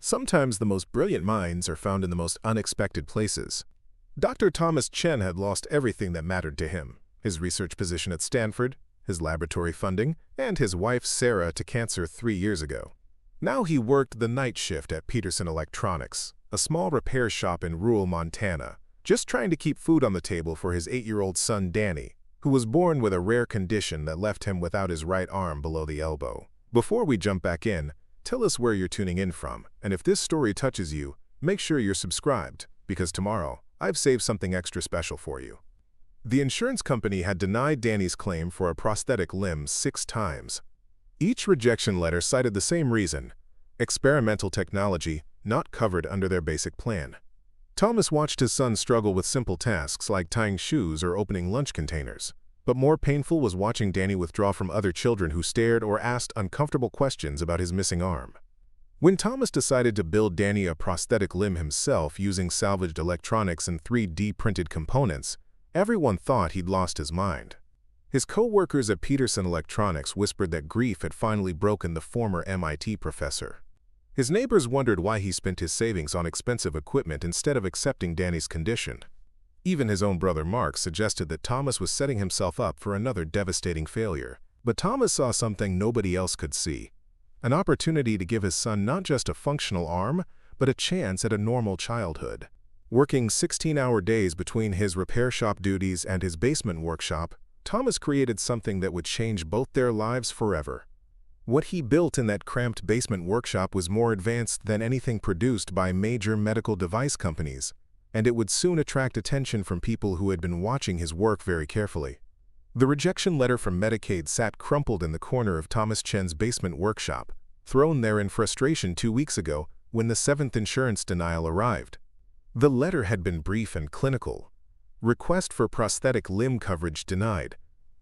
Sometimes the most brilliant minds are found in the most unexpected places. Dr. Thomas Chen had lost everything that mattered to him: his research position at Stanford, his laboratory funding, and his wife Sarah to cancer 3 years ago. Now he worked the night shift at Peterson Electronics, a small repair shop in rural Montana, just trying to keep food on the table for his 8-year-old son Danny, who was born with a rare condition that left him without his right arm below the elbow. Before we jump back in, tell us where you're tuning in from, and if this story touches you, make sure you're subscribed, because tomorrow, I've saved something extra special for you. The insurance company had denied Danny's claim for a prosthetic limb 6 times. Each rejection letter cited the same reason: experimental technology not covered under their basic plan. Thomas watched his son struggle with simple tasks like tying shoes or opening lunch containers. But more painful was watching Danny withdraw from other children who stared or asked uncomfortable questions about his missing arm. When Thomas decided to build Danny a prosthetic limb himself using salvaged electronics and 3D printed components, everyone thought he'd lost his mind. His co-workers at Peterson Electronics whispered that grief had finally broken the former MIT professor. His neighbors wondered why he spent his savings on expensive equipment instead of accepting Danny's condition. Even his own brother Mark suggested that Thomas was setting himself up for another devastating failure. But Thomas saw something nobody else could see: an opportunity to give his son not just a functional arm, but a chance at a normal childhood. Working 16-hour days between his repair shop duties and his basement workshop, Thomas created something that would change both their lives forever. What he built in that cramped basement workshop was more advanced than anything produced by major medical device companies, and it would soon attract attention from people who had been watching his work very carefully. The rejection letter from Medicaid sat crumpled in the corner of Thomas Chen's basement workshop, thrown there in frustration 2 weeks ago when the 7th insurance denial arrived. The letter had been brief and clinical. Request for prosthetic limb coverage denied.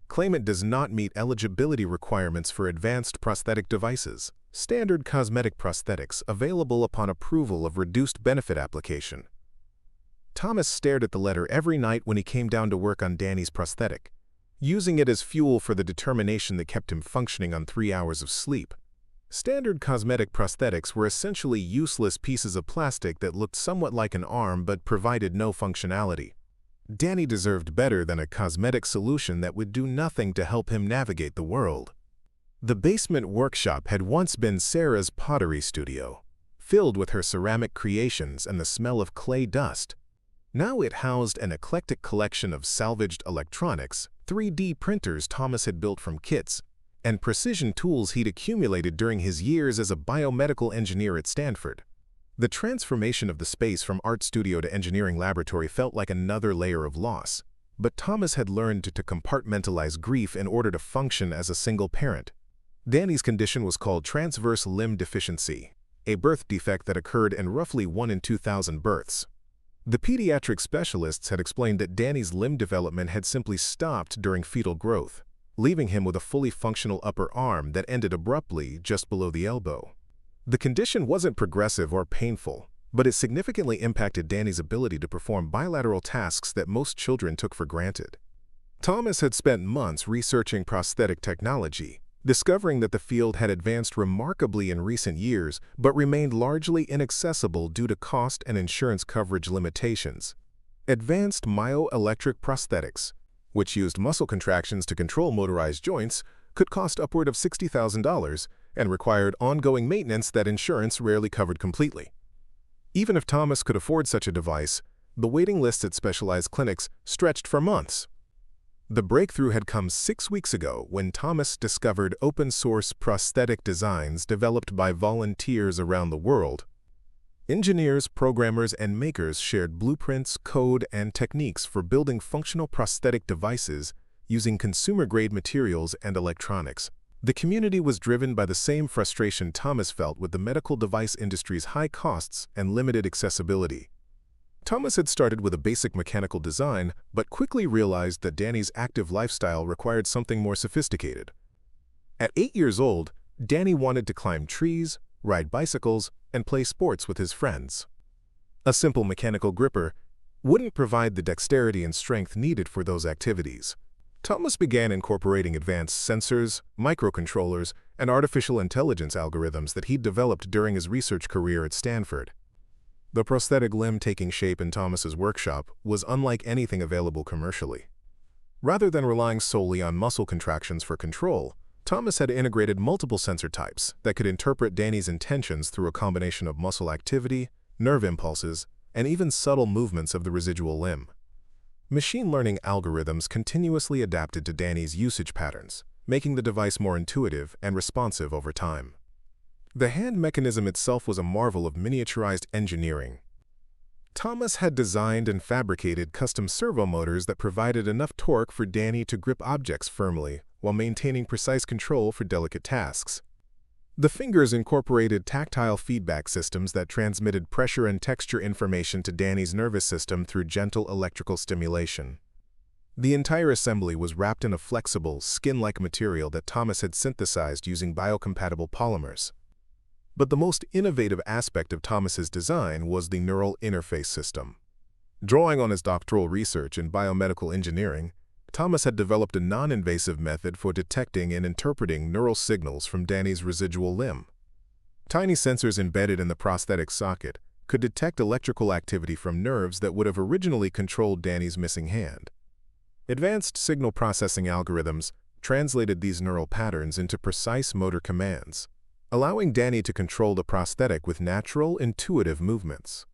Claimant does not meet eligibility requirements for advanced prosthetic devices. Standard cosmetic prosthetics available upon approval of reduced benefit application. Thomas stared at the letter every night when he came down to work on Danny's prosthetic, using it as fuel for the determination that kept him functioning on 3 hours of sleep. Standard cosmetic prosthetics were essentially useless pieces of plastic that looked somewhat like an arm but provided no functionality. Danny deserved better than a cosmetic solution that would do nothing to help him navigate the world. The basement workshop had once been Sarah's pottery studio, filled with her ceramic creations and the smell of clay dust. Now it housed an eclectic collection of salvaged electronics, 3D printers Thomas had built from kits, and precision tools he'd accumulated during his years as a biomedical engineer at Stanford. The transformation of the space from art studio to engineering laboratory felt like another layer of loss, but Thomas had learned to compartmentalize grief in order to function as a single parent. Danny's condition was called transverse limb deficiency, a birth defect that occurred in roughly 1 in 2,000 births. The pediatric specialists had explained that Danny's limb development had simply stopped during fetal growth, leaving him with a fully functional upper arm that ended abruptly just below the elbow. The condition wasn't progressive or painful, but it significantly impacted Danny's ability to perform bilateral tasks that most children took for granted. Thomas had spent months researching prosthetic technology, discovering that the field had advanced remarkably in recent years but remained largely inaccessible due to cost and insurance coverage limitations. Advanced myoelectric prosthetics, which used muscle contractions to control motorized joints, could cost upward of $60,000 and required ongoing maintenance that insurance rarely covered completely. Even if Thomas could afford such a device, the waiting lists at specialized clinics stretched for months. The breakthrough had come 6 weeks ago when Thomas discovered open-source prosthetic designs developed by volunteers around the world. Engineers, programmers, and makers shared blueprints, code, and techniques for building functional prosthetic devices using consumer-grade materials and electronics. The community was driven by the same frustration Thomas felt with the medical device industry's high costs and limited accessibility. Thomas had started with a basic mechanical design, but quickly realized that Danny's active lifestyle required something more sophisticated. At 8 years old, Danny wanted to climb trees, ride bicycles, and play sports with his friends. A simple mechanical gripper wouldn't provide the dexterity and strength needed for those activities. Thomas began incorporating advanced sensors, microcontrollers, and artificial intelligence algorithms that he'd developed during his research career at Stanford. The prosthetic limb taking shape in Thomas's workshop was unlike anything available commercially. Rather than relying solely on muscle contractions for control, Thomas had integrated multiple sensor types that could interpret Danny's intentions through a combination of muscle activity, nerve impulses, and even subtle movements of the residual limb. Machine learning algorithms continuously adapted to Danny's usage patterns, making the device more intuitive and responsive over time. The hand mechanism itself was a marvel of miniaturized engineering. Thomas had designed and fabricated custom servo motors that provided enough torque for Danny to grip objects firmly while maintaining precise control for delicate tasks. The fingers incorporated tactile feedback systems that transmitted pressure and texture information to Danny's nervous system through gentle electrical stimulation. The entire assembly was wrapped in a flexible, skin-like material that Thomas had synthesized using biocompatible polymers. But the most innovative aspect of Thomas's design was the neural interface system. Drawing on his doctoral research in biomedical engineering, Thomas had developed a non-invasive method for detecting and interpreting neural signals from Danny's residual limb. Tiny sensors embedded in the prosthetic socket could detect electrical activity from nerves that would have originally controlled Danny's missing hand. Advanced signal processing algorithms translated these neural patterns into precise motor commands, allowing Danny to control the prosthetic with natural, intuitive movements.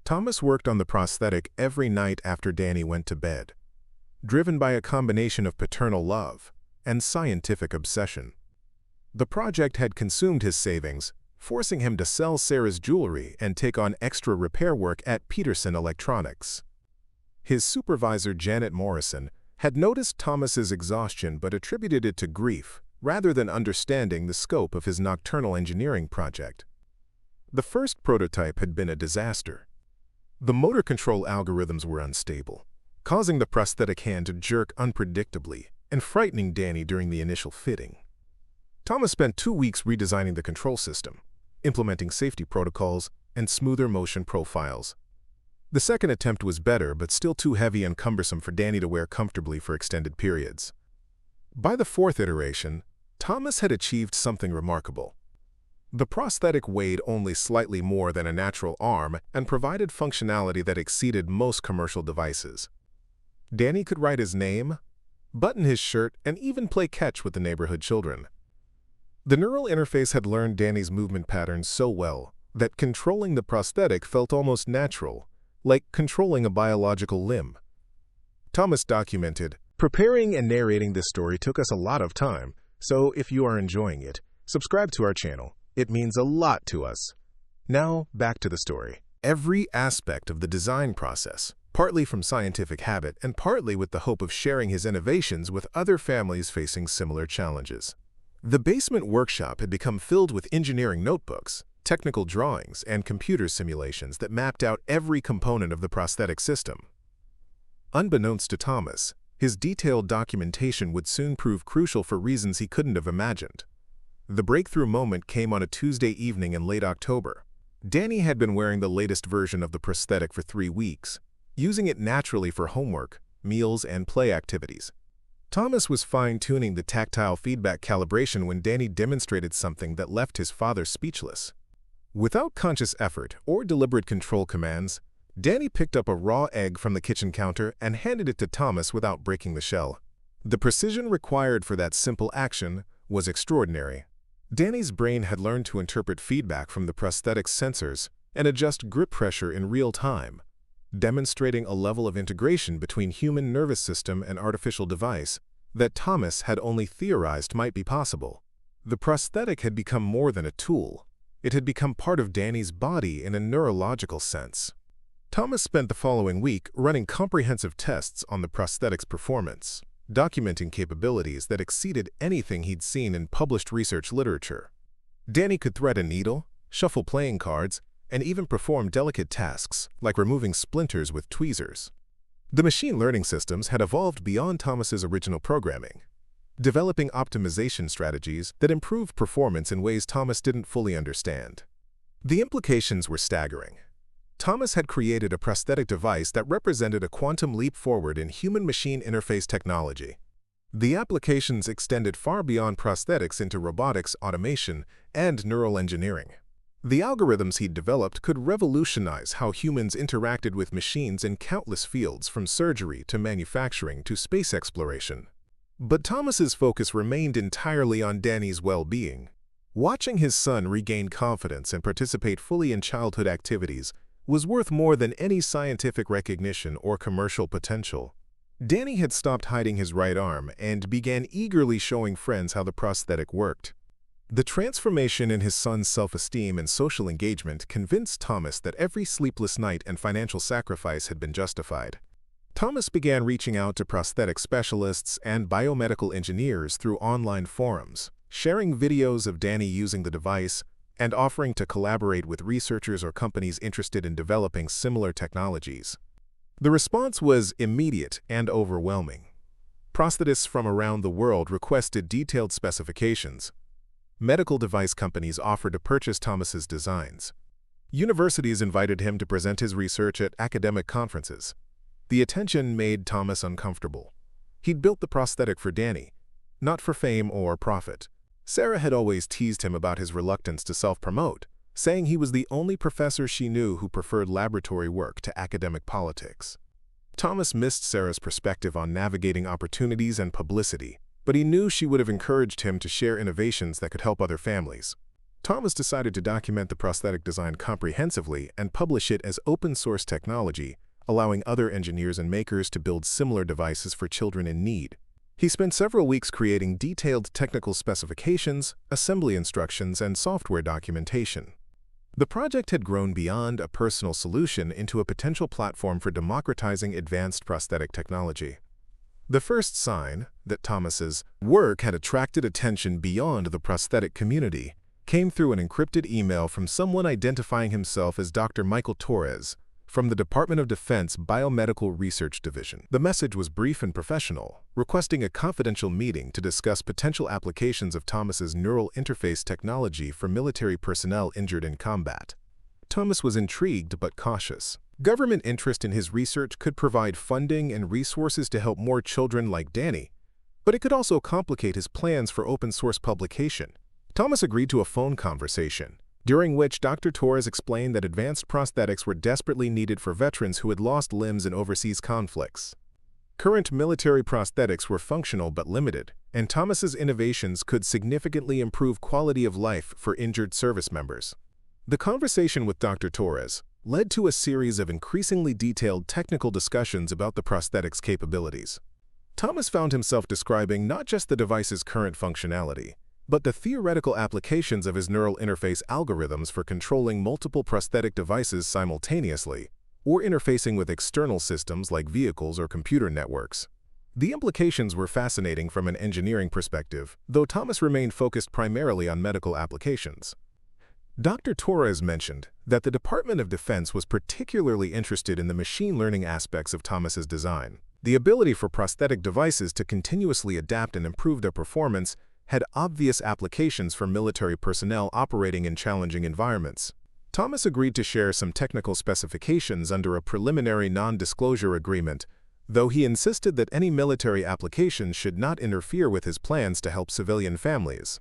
Thomas worked on the prosthetic every night after Danny went to bed, driven by a combination of paternal love and scientific obsession. The project had consumed his savings, forcing him to sell Sarah's jewelry and take on extra repair work at Peterson Electronics. His supervisor, Janet Morrison, had noticed Thomas's exhaustion but attributed it to grief, rather than understanding the scope of his nocturnal engineering project. The first prototype had been a disaster. The motor control algorithms were unstable, causing the prosthetic hand to jerk unpredictably and frightening Danny during the initial fitting. Thomas spent 2 weeks redesigning the control system, implementing safety protocols and smoother motion profiles. The second attempt was better, but still too heavy and cumbersome for Danny to wear comfortably for extended periods. By the fourth iteration, Thomas had achieved something remarkable. The prosthetic weighed only slightly more than a natural arm and provided functionality that exceeded most commercial devices. Danny could write his name, button his shirt, and even play catch with the neighborhood children. The neural interface had learned Danny's movement patterns so well that controlling the prosthetic felt almost natural, like controlling a biological limb. Thomas documented, "Preparing and narrating this story took us a lot of time, so if you are enjoying it, subscribe to our channel. It means a lot to us." Now, back to the story. Every aspect of the design process, partly from scientific habit and partly with the hope of sharing his innovations with other families facing similar challenges. The basement workshop had become filled with engineering notebooks, technical drawings, and computer simulations that mapped out every component of the prosthetic system. Unbeknownst to Thomas, his detailed documentation would soon prove crucial for reasons he couldn't have imagined. The breakthrough moment came on a Tuesday evening in late October. Danny had been wearing the latest version of the prosthetic for 3 weeks, using it naturally for homework, meals, and play activities. Thomas was fine-tuning the tactile feedback calibration when Danny demonstrated something that left his father speechless. Without conscious effort or deliberate control commands, Danny picked up a raw egg from the kitchen counter and handed it to Thomas without breaking the shell. The precision required for that simple action was extraordinary. Danny's brain had learned to interpret feedback from the prosthetic's sensors and adjust grip pressure in real time, demonstrating a level of integration between human nervous system and artificial device that Thomas had only theorized might be possible. The prosthetic had become more than a tool. It had become part of Danny's body in a neurological sense. Thomas spent the following week running comprehensive tests on the prosthetic's performance, documenting capabilities that exceeded anything he'd seen in published research literature. Danny could thread a needle, shuffle playing cards, and even perform delicate tasks like removing splinters with tweezers. The machine learning systems had evolved beyond Thomas's original programming, developing optimization strategies that improved performance in ways Thomas didn't fully understand. The implications were staggering. Thomas had created a prosthetic device that represented a quantum leap forward in human-machine interface technology. The applications extended far beyond prosthetics into robotics, automation, and neural engineering. The algorithms he'd developed could revolutionize how humans interacted with machines in countless fields, from surgery to manufacturing to space exploration. But Thomas's focus remained entirely on Danny's well-being. Watching his son regain confidence and participate fully in childhood activities was worth more than any scientific recognition or commercial potential. Danny had stopped hiding his right arm and began eagerly showing friends how the prosthetic worked. The transformation in his son's self-esteem and social engagement convinced Thomas that every sleepless night and financial sacrifice had been justified. Thomas began reaching out to prosthetic specialists and biomedical engineers through online forums, sharing videos of Danny using the device and offering to collaborate with researchers or companies interested in developing similar technologies. The response was immediate and overwhelming. Prosthetists from around the world requested detailed specifications. Medical device companies offered to purchase Thomas's designs. Universities invited him to present his research at academic conferences. The attention made Thomas uncomfortable. He'd built the prosthetic for Danny, not for fame or profit. Sarah had always teased him about his reluctance to self-promote, saying he was the only professor she knew who preferred laboratory work to academic politics. Thomas missed Sarah's perspective on navigating opportunities and publicity, but he knew she would have encouraged him to share innovations that could help other families. Thomas decided to document the prosthetic design comprehensively and publish it as open-source technology, allowing other engineers and makers to build similar devices for children in need. He spent several weeks creating detailed technical specifications, assembly instructions, and software documentation. The project had grown beyond a personal solution into a potential platform for democratizing advanced prosthetic technology. The first sign that Thomas's work had attracted attention beyond the prosthetic community came through an encrypted email from someone identifying himself as Dr. Michael Torres from the Department of Defense Biomedical Research Division. The message was brief and professional, requesting a confidential meeting to discuss potential applications of Thomas's neural interface technology for military personnel injured in combat. Thomas was intrigued but cautious. Government interest in his research could provide funding and resources to help more children like Danny, but it could also complicate his plans for open-source publication. Thomas agreed to a phone conversation, during which Dr. Torres explained that advanced prosthetics were desperately needed for veterans who had lost limbs in overseas conflicts. Current military prosthetics were functional but limited, and Thomas's innovations could significantly improve quality of life for injured service members. The conversation with Dr. Torres led to a series of increasingly detailed technical discussions about the prosthetic's capabilities. Thomas found himself describing not just the device's current functionality, but the theoretical applications of his neural interface algorithms for controlling multiple prosthetic devices simultaneously, or interfacing with external systems like vehicles or computer networks. The implications were fascinating from an engineering perspective, though Thomas remained focused primarily on medical applications. Dr. Torres mentioned that the Department of Defense was particularly interested in the machine learning aspects of Thomas's design. The ability for prosthetic devices to continuously adapt and improve their performance had obvious applications for military personnel operating in challenging environments. Thomas agreed to share some technical specifications under a preliminary non-disclosure agreement, though he insisted that any military applications should not interfere with his plans to help civilian families.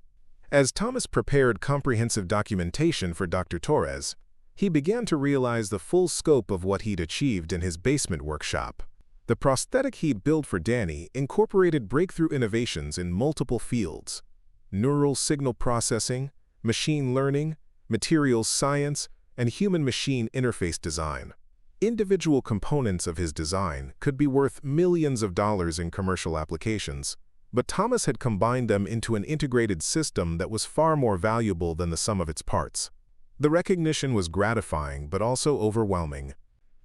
As Thomas prepared comprehensive documentation for Dr. Torres, he began to realize the full scope of what he'd achieved in his basement workshop. The prosthetic he'd built for Danny incorporated breakthrough innovations in multiple fields: neural signal processing, machine learning, materials science, and human-machine interface design. Individual components of his design could be worth millions of dollars in commercial applications, but Thomas had combined them into an integrated system that was far more valuable than the sum of its parts. The recognition was gratifying but also overwhelming.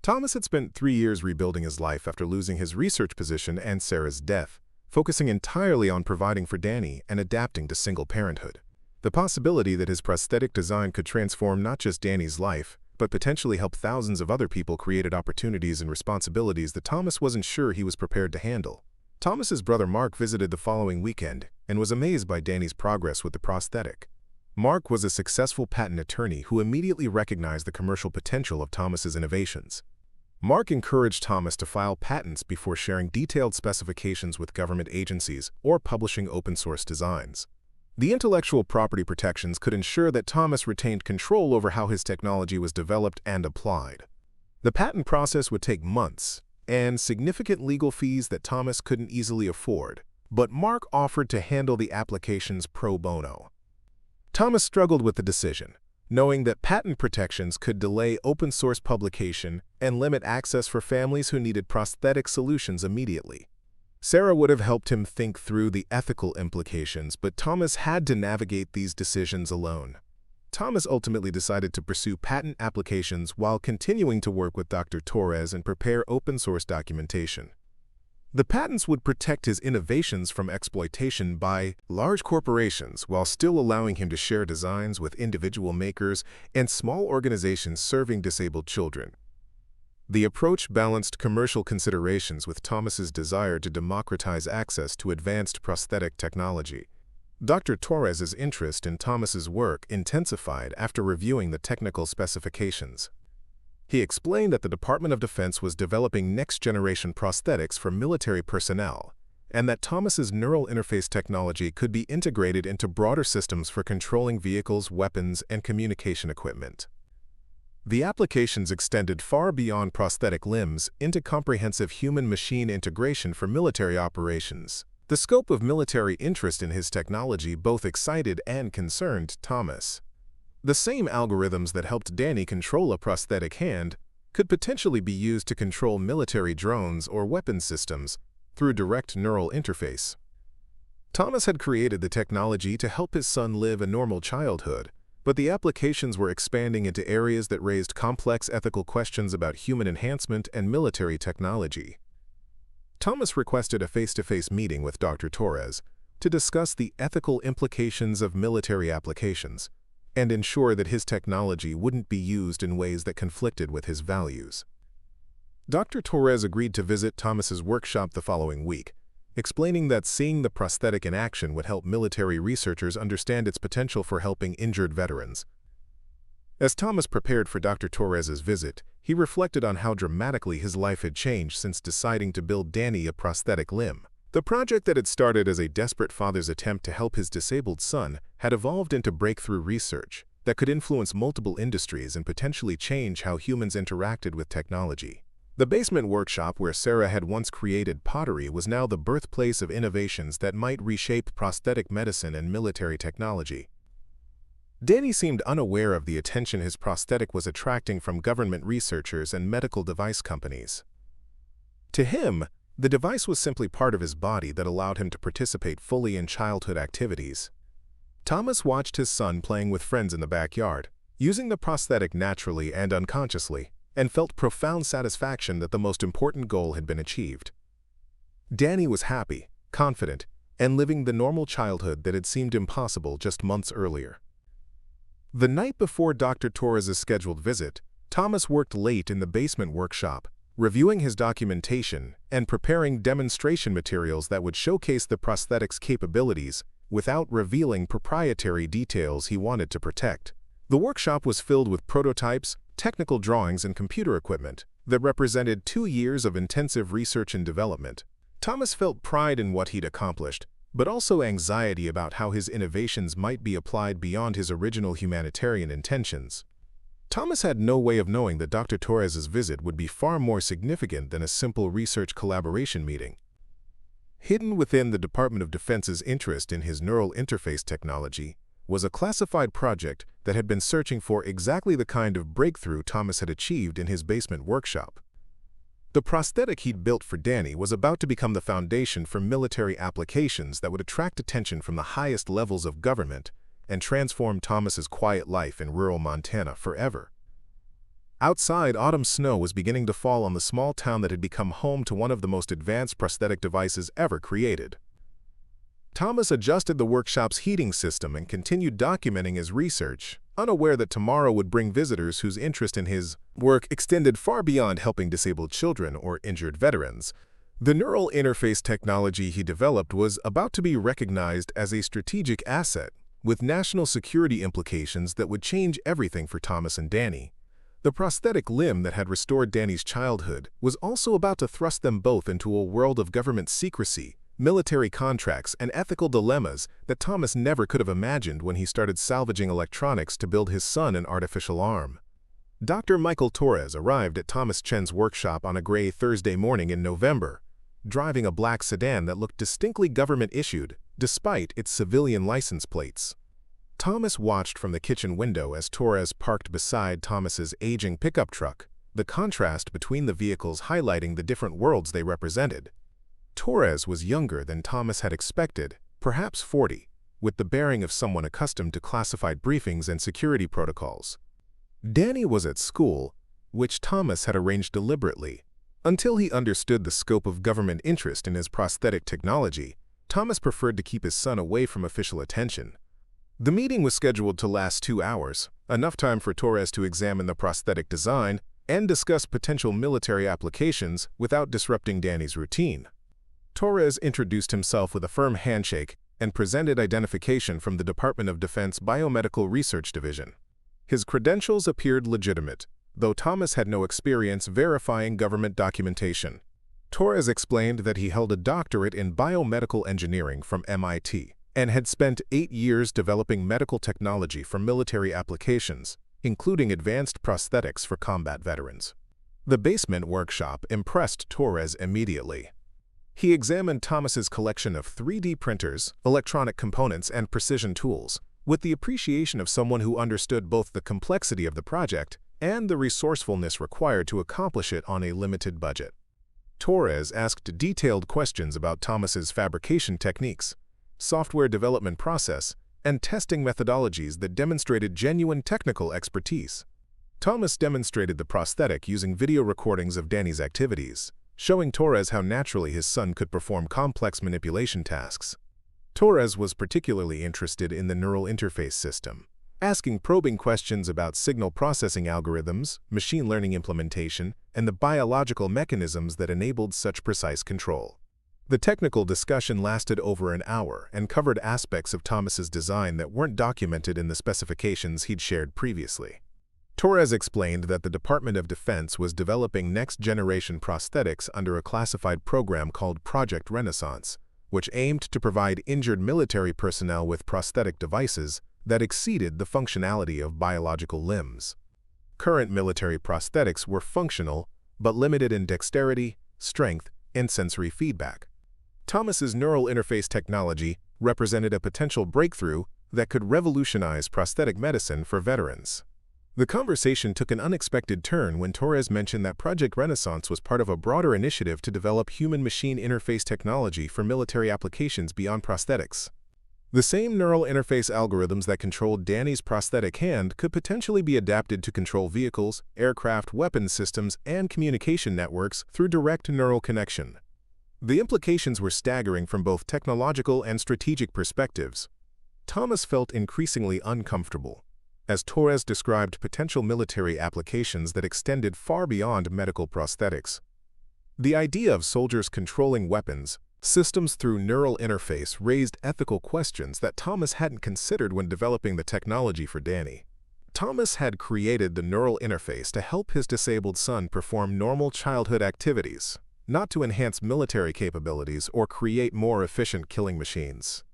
Thomas had spent 3 years rebuilding his life after losing his research position and Sarah's death, focusing entirely on providing for Danny and adapting to single parenthood. The possibility that his prosthetic design could transform not just Danny's life, but potentially help thousands of other people created opportunities and responsibilities that Thomas wasn't sure he was prepared to handle. Thomas's brother Mark visited the following weekend and was amazed by Danny's progress with the prosthetic. Mark was a successful patent attorney who immediately recognized the commercial potential of Thomas's innovations. Mark encouraged Thomas to file patents before sharing detailed specifications with government agencies or publishing open-source designs. The intellectual property protections could ensure that Thomas retained control over how his technology was developed and applied. The patent process would take months and significant legal fees that Thomas couldn't easily afford, but Mark offered to handle the applications pro bono. Thomas struggled with the decision, knowing that patent protections could delay open-source publication and limit access for families who needed prosthetic solutions immediately. Sarah would have helped him think through the ethical implications, but Thomas had to navigate these decisions alone. Thomas ultimately decided to pursue patent applications while continuing to work with Dr. Torres and prepare open-source documentation. The patents would protect his innovations from exploitation by large corporations while still allowing him to share designs with individual makers and small organizations serving disabled children. The approach balanced commercial considerations with Thomas's desire to democratize access to advanced prosthetic technology. Dr. Torres's interest in Thomas's work intensified after reviewing the technical specifications. He explained that the Department of Defense was developing next-generation prosthetics for military personnel, and that Thomas's neural interface technology could be integrated into broader systems for controlling vehicles, weapons, and communication equipment. The applications extended far beyond prosthetic limbs into comprehensive human-machine integration for military operations. The scope of military interest in his technology both excited and concerned Thomas. The same algorithms that helped Danny control a prosthetic hand could potentially be used to control military drones or weapon systems through direct neural interface. Thomas had created the technology to help his son live a normal childhood, but the applications were expanding into areas that raised complex ethical questions about human enhancement and military technology. Thomas requested a face-to-face meeting with Dr. Torres to discuss the ethical implications of military applications and ensure that his technology wouldn't be used in ways that conflicted with his values. Dr. Torres agreed to visit Thomas's workshop the following week, explaining that seeing the prosthetic in action would help military researchers understand its potential for helping injured veterans. As Thomas prepared for Dr. Torres's visit, he reflected on how dramatically his life had changed since deciding to build Danny a prosthetic limb. The project that had started as a desperate father's attempt to help his disabled son had evolved into breakthrough research that could influence multiple industries and potentially change how humans interacted with technology. The basement workshop where Sarah had once created pottery was now the birthplace of innovations that might reshape prosthetic medicine and military technology. Danny seemed unaware of the attention his prosthetic was attracting from government researchers and medical device companies. To him, the device was simply part of his body that allowed him to participate fully in childhood activities. Thomas watched his son playing with friends in the backyard, using the prosthetic naturally and unconsciously, and felt profound satisfaction that the most important goal had been achieved. Danny was happy, confident, and living the normal childhood that had seemed impossible just months earlier. The night before Dr. Torres's scheduled visit, Thomas worked late in the basement workshop, reviewing his documentation and preparing demonstration materials that would showcase the prosthetic's capabilities without revealing proprietary details he wanted to protect. The workshop was filled with prototypes, technical drawings, and computer equipment that represented 2 years of intensive research and development. Thomas felt pride in what he'd accomplished, but also anxiety about how his innovations might be applied beyond his original humanitarian intentions. Thomas had no way of knowing that Dr. Torres's visit would be far more significant than a simple research collaboration meeting. Hidden within the Department of Defense's interest in his neural interface technology was a classified project that had been searching for exactly the kind of breakthrough Thomas had achieved in his basement workshop. The prosthetic he'd built for Danny was about to become the foundation for military applications that would attract attention from the highest levels of government and transform Thomas's quiet life in rural Montana forever. Outside, autumn snow was beginning to fall on the small town that had become home to one of the most advanced prosthetic devices ever created. Thomas adjusted the workshop's heating system and continued documenting his research, unaware that tomorrow would bring visitors whose interest in his work extended far beyond helping disabled children or injured veterans. The neural interface technology he developed was about to be recognized as a strategic asset, with national security implications that would change everything for Thomas and Danny. The prosthetic limb that had restored Danny's childhood was also about to thrust them both into a world of government secrecy, military contracts, and ethical dilemmas that Thomas never could have imagined when he started salvaging electronics to build his son an artificial arm. Dr. Michael Torres arrived at Thomas Chen's workshop on a gray Thursday morning in November, driving a black sedan that looked distinctly government-issued, despite its civilian license plates. Thomas watched from the kitchen window as Torres parked beside Thomas's aging pickup truck, the contrast between the vehicles highlighting the different worlds they represented. Torres was younger than Thomas had expected, perhaps 40, with the bearing of someone accustomed to classified briefings and security protocols. Danny was at school, which Thomas had arranged deliberately. Until he understood the scope of government interest in his prosthetic technology, Thomas preferred to keep his son away from official attention. The meeting was scheduled to last 2 hours, enough time for Torres to examine the prosthetic design and discuss potential military applications without disrupting Danny's routine. Torres introduced himself with a firm handshake and presented identification from the Department of Defense Biomedical Research Division. His credentials appeared legitimate, though Thomas had no experience verifying government documentation. Torres explained that he held a doctorate in biomedical engineering from MIT and had spent 8 years developing medical technology for military applications, including advanced prosthetics for combat veterans. The basement workshop impressed Torres immediately. He examined Thomas's collection of 3D printers, electronic components, and precision tools, with the appreciation of someone who understood both the complexity of the project and the resourcefulness required to accomplish it on a limited budget. Torres asked detailed questions about Thomas's fabrication techniques, software development process, and testing methodologies that demonstrated genuine technical expertise. Thomas demonstrated the prosthetic using video recordings of Danny's activities, showing Torres how naturally his son could perform complex manipulation tasks. Torres was particularly interested in the neural interface system, asking probing questions about signal processing algorithms, machine learning implementation, and the biological mechanisms that enabled such precise control. The technical discussion lasted over an hour and covered aspects of Thomas's design that weren't documented in the specifications he'd shared previously. Torres explained that the Department of Defense was developing next-generation prosthetics under a classified program called Project Renaissance, which aimed to provide injured military personnel with prosthetic devices that exceeded the functionality of biological limbs. Current military prosthetics were functional, but limited in dexterity, strength, and sensory feedback. Thomas's neural interface technology represented a potential breakthrough that could revolutionize prosthetic medicine for veterans. The conversation took an unexpected turn when Torres mentioned that Project Renaissance was part of a broader initiative to develop human-machine interface technology for military applications beyond prosthetics. The same neural interface algorithms that controlled Danny's prosthetic hand could potentially be adapted to control vehicles, aircraft, weapons systems, and communication networks through direct neural connection. The implications were staggering from both technological and strategic perspectives. Thomas felt increasingly uncomfortable, as Torres described potential military applications that extended far beyond medical prosthetics. The idea of soldiers controlling weapons systems through neural interface raised ethical questions that Thomas hadn't considered when developing the technology for Danny. Thomas had created the neural interface to help his disabled son perform normal childhood activities, not to enhance military capabilities or create more efficient killing machines.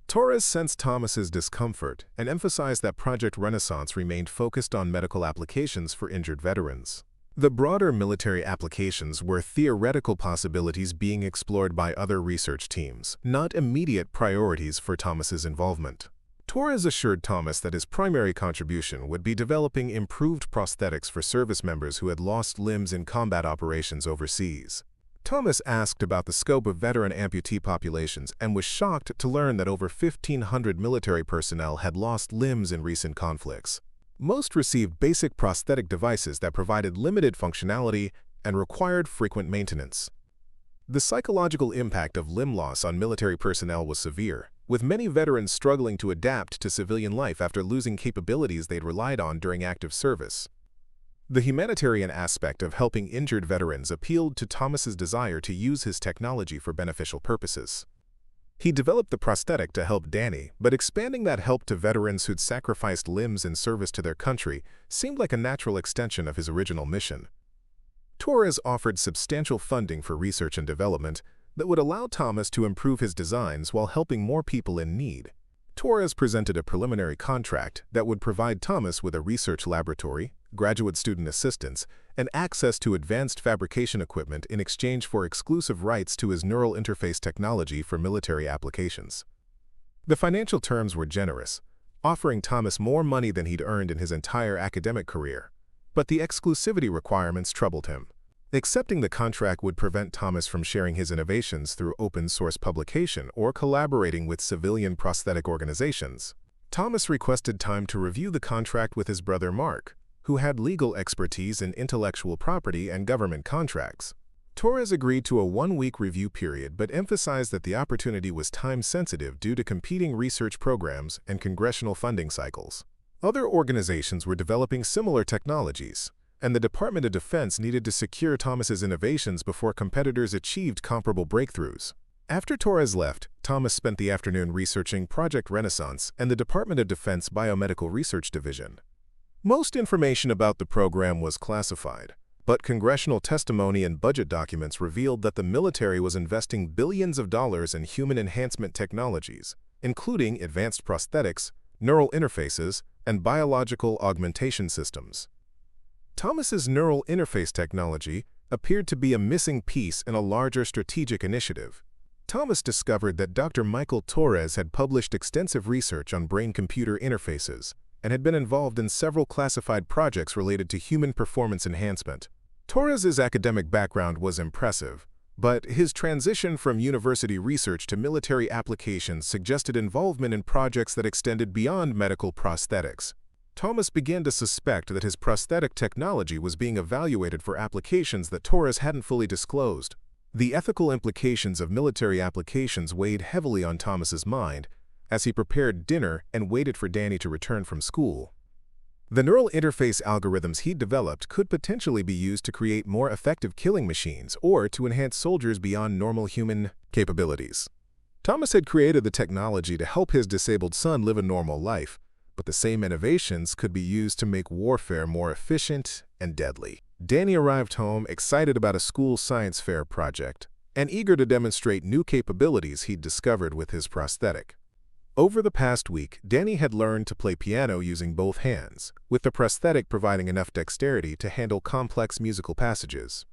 Torres sensed Thomas's discomfort and emphasized that Project Renaissance remained focused on medical applications for injured veterans. The broader military applications were theoretical possibilities being explored by other research teams, not immediate priorities for Thomas's involvement. Torres assured Thomas that his primary contribution would be developing improved prosthetics for service members who had lost limbs in combat operations overseas. Thomas asked about the scope of veteran amputee populations and was shocked to learn that over 1,500 military personnel had lost limbs in recent conflicts. Most received basic prosthetic devices that provided limited functionality and required frequent maintenance. The psychological impact of limb loss on military personnel was severe, with many veterans struggling to adapt to civilian life after losing capabilities they'd relied on during active service. The humanitarian aspect of helping injured veterans appealed to Thomas's desire to use his technology for beneficial purposes. He developed the prosthetic to help Danny, but expanding that help to veterans who'd sacrificed limbs in service to their country seemed like a natural extension of his original mission. Torres offered substantial funding for research and development that would allow Thomas to improve his designs while helping more people in need. Torres presented a preliminary contract that would provide Thomas with a research laboratory, graduate student assistance, and access to advanced fabrication equipment in exchange for exclusive rights to his neural interface technology for military applications. The financial terms were generous, offering Thomas more money than he'd earned in his entire academic career. But the exclusivity requirements troubled him. Accepting the contract would prevent Thomas from sharing his innovations through open-source publication or collaborating with civilian prosthetic organizations. Thomas requested time to review the contract with his brother Mark, who had legal expertise in intellectual property and government contracts. Torres agreed to a one-week review period but emphasized that the opportunity was time-sensitive due to competing research programs and congressional funding cycles. Other organizations were developing similar technologies, and the Department of Defense needed to secure Thomas's innovations before competitors achieved comparable breakthroughs. After Torres left, Thomas spent the afternoon researching Project Renaissance and the Department of Defense Biomedical Research Division. Most information about the program was classified, but congressional testimony and budget documents revealed that the military was investing billions of dollars in human enhancement technologies, including advanced prosthetics, neural interfaces, and biological augmentation systems. Thomas's neural interface technology appeared to be a missing piece in a larger strategic initiative. Thomas discovered that Dr. Michael Torres had published extensive research on brain-computer interfaces and had been involved in several classified projects related to human performance enhancement. Torres's academic background was impressive, but his transition from university research to military applications suggested involvement in projects that extended beyond medical prosthetics. Thomas began to suspect that his prosthetic technology was being evaluated for applications that Torres hadn't fully disclosed. The ethical implications of military applications weighed heavily on Thomas's mind as he prepared dinner and waited for Danny to return from school. The neural interface algorithms he'd developed could potentially be used to create more effective killing machines or to enhance soldiers beyond normal human capabilities. Thomas had created the technology to help his disabled son live a normal life, but the same innovations could be used to make warfare more efficient and deadly. Danny arrived home excited about a school science fair project and eager to demonstrate new capabilities he'd discovered with his prosthetic. Over the past week, Danny had learned to play piano using both hands, with the prosthetic providing enough dexterity to handle complex musical passages.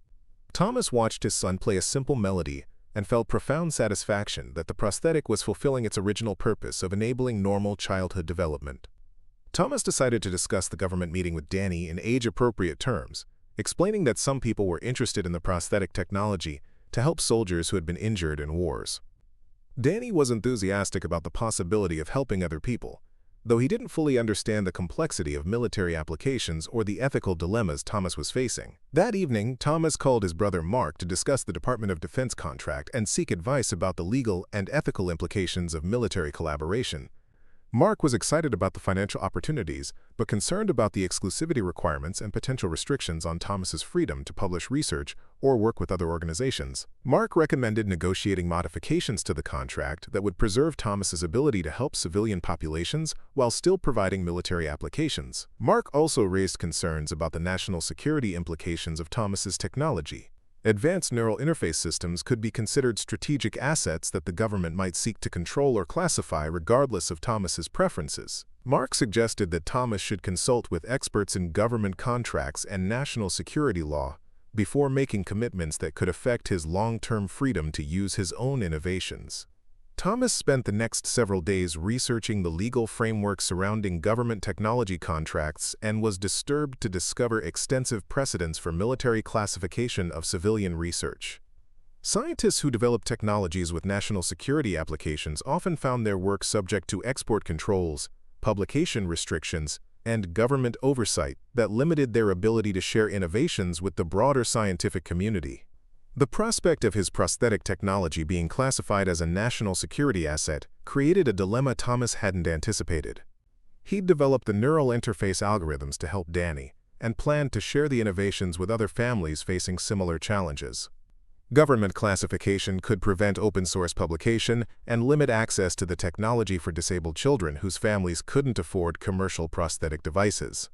Thomas watched his son play a simple melody and felt profound satisfaction that the prosthetic was fulfilling its original purpose of enabling normal childhood development. Thomas decided to discuss the government meeting with Danny in age-appropriate terms, explaining that some people were interested in the prosthetic technology to help soldiers who had been injured in wars. Danny was enthusiastic about the possibility of helping other people, though he didn't fully understand the complexity of military applications or the ethical dilemmas Thomas was facing. That evening, Thomas called his brother Mark to discuss the Department of Defense contract and seek advice about the legal and ethical implications of military collaboration. Mark was excited about the financial opportunities, but concerned about the exclusivity requirements and potential restrictions on Thomas's freedom to publish research or work with other organizations. Mark recommended negotiating modifications to the contract that would preserve Thomas's ability to help civilian populations while still providing military applications. Mark also raised concerns about the national security implications of Thomas's technology. Advanced neural interface systems could be considered strategic assets that the government might seek to control or classify regardless of Thomas's preferences. Mark suggested that Thomas should consult with experts in government contracts and national security law before making commitments that could affect his long-term freedom to use his own innovations. Thomas spent the next several days researching the legal framework surrounding government technology contracts and was disturbed to discover extensive precedents for military classification of civilian research. Scientists who develop technologies with national security applications often found their work subject to export controls, publication restrictions, and government oversight that limited their ability to share innovations with the broader scientific community. The prospect of his prosthetic technology being classified as a national security asset created a dilemma Thomas hadn't anticipated. He'd developed the neural interface algorithms to help Danny and planned to share the innovations with other families facing similar challenges. Government classification could prevent open-source publication and limit access to the technology for disabled children whose families couldn't afford commercial prosthetic devices.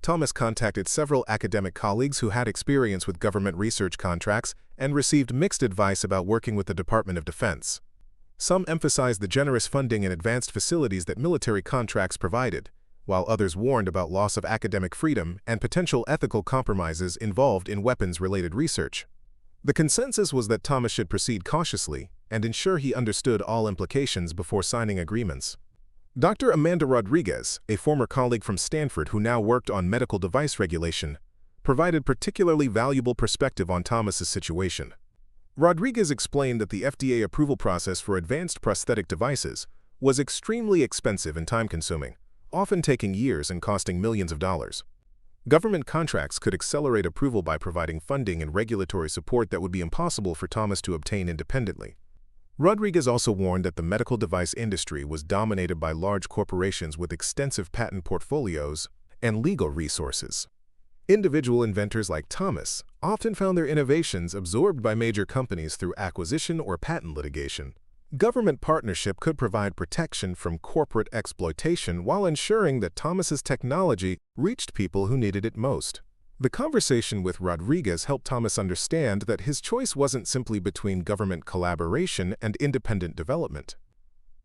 Thomas contacted several academic colleagues who had experience with government research contracts and received mixed advice about working with the Department of Defense. Some emphasized the generous funding and advanced facilities that military contracts provided, while others warned about loss of academic freedom and potential ethical compromises involved in weapons-related research. The consensus was that Thomas should proceed cautiously and ensure he understood all implications before signing agreements. Dr. Amanda Rodriguez, a former colleague from Stanford who now worked on medical device regulation, provided particularly valuable perspective on Thomas's situation. Rodriguez explained that the FDA approval process for advanced prosthetic devices was extremely expensive and time-consuming, often taking years and costing millions of dollars. Government contracts could accelerate approval by providing funding and regulatory support that would be impossible for Thomas to obtain independently. Rodriguez also warned that the medical device industry was dominated by large corporations with extensive patent portfolios and legal resources. Individual inventors like Thomas often found their innovations absorbed by major companies through acquisition or patent litigation. Government partnership could provide protection from corporate exploitation while ensuring that Thomas's technology reached people who needed it most. The conversation with Rodriguez helped Thomas understand that his choice wasn't simply between government collaboration and independent development.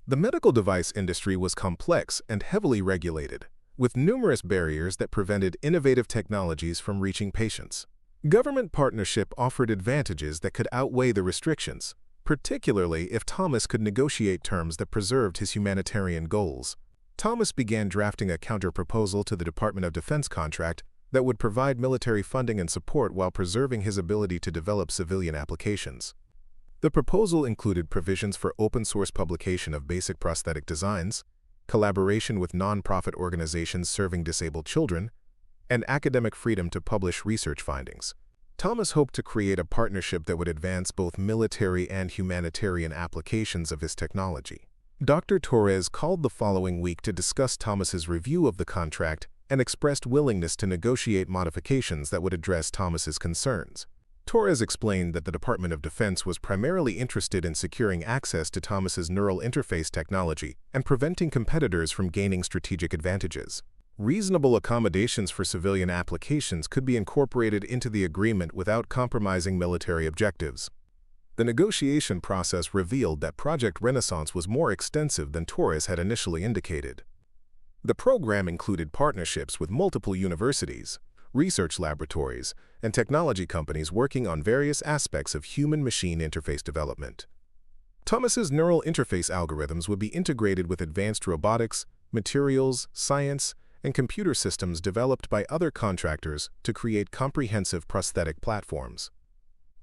The medical device industry was complex and heavily regulated, with numerous barriers that prevented innovative technologies from reaching patients. Government partnership offered advantages that could outweigh the restrictions, particularly if Thomas could negotiate terms that preserved his humanitarian goals. Thomas began drafting a counter-proposal to the Department of Defense contract that would provide military funding and support while preserving his ability to develop civilian applications. The proposal included provisions for open-source publication of basic prosthetic designs, collaboration with non-profit organizations serving disabled children, and academic freedom to publish research findings. Thomas hoped to create a partnership that would advance both military and humanitarian applications of his technology. Dr. Torres called the following week to discuss Thomas's review of the contract and expressed willingness to negotiate modifications that would address Thomas's concerns. Torres explained that the Department of Defense was primarily interested in securing access to Thomas's neural interface technology and preventing competitors from gaining strategic advantages. Reasonable accommodations for civilian applications could be incorporated into the agreement without compromising military objectives. The negotiation process revealed that Project Renaissance was more extensive than Torres had initially indicated. The program included partnerships with multiple universities, research laboratories, and technology companies working on various aspects of human-machine interface development. Thomas's neural interface algorithms would be integrated with advanced robotics, materials, science, and computer systems developed by other contractors to create comprehensive prosthetic platforms.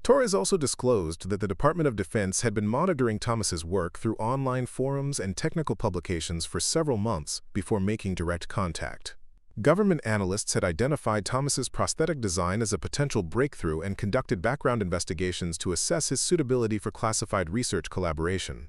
Torres also disclosed that the Department of Defense had been monitoring Thomas's work through online forums and technical publications for several months before making direct contact. Government analysts had identified Thomas's prosthetic design as a potential breakthrough and conducted background investigations to assess his suitability for classified research collaboration.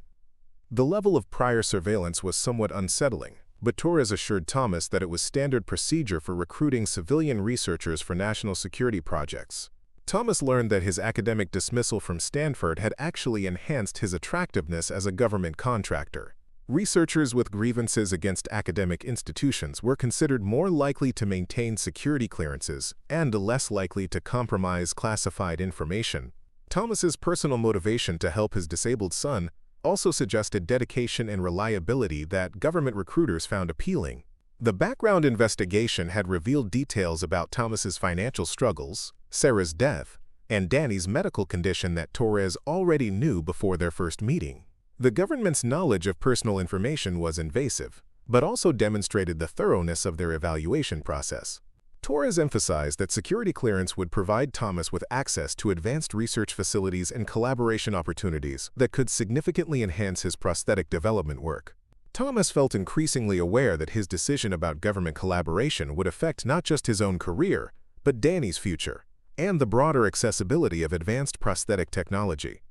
The level of prior surveillance was somewhat unsettling, but Torres assured Thomas that it was standard procedure for recruiting civilian researchers for national security projects. Thomas learned that his academic dismissal from Stanford had actually enhanced his attractiveness as a government contractor. Researchers with grievances against academic institutions were considered more likely to maintain security clearances and less likely to compromise classified information. Thomas's personal motivation to help his disabled son also suggested dedication and reliability that government recruiters found appealing. The background investigation had revealed details about Thomas's financial struggles, Sarah's death, and Danny's medical condition that Torres already knew before their first meeting. The government's knowledge of personal information was invasive, but also demonstrated the thoroughness of their evaluation process. Torres emphasized that security clearance would provide Thomas with access to advanced research facilities and collaboration opportunities that could significantly enhance his prosthetic development work. Thomas felt increasingly aware that his decision about government collaboration would affect not just his own career, but Danny's future, and the broader accessibility of advanced prosthetic technology.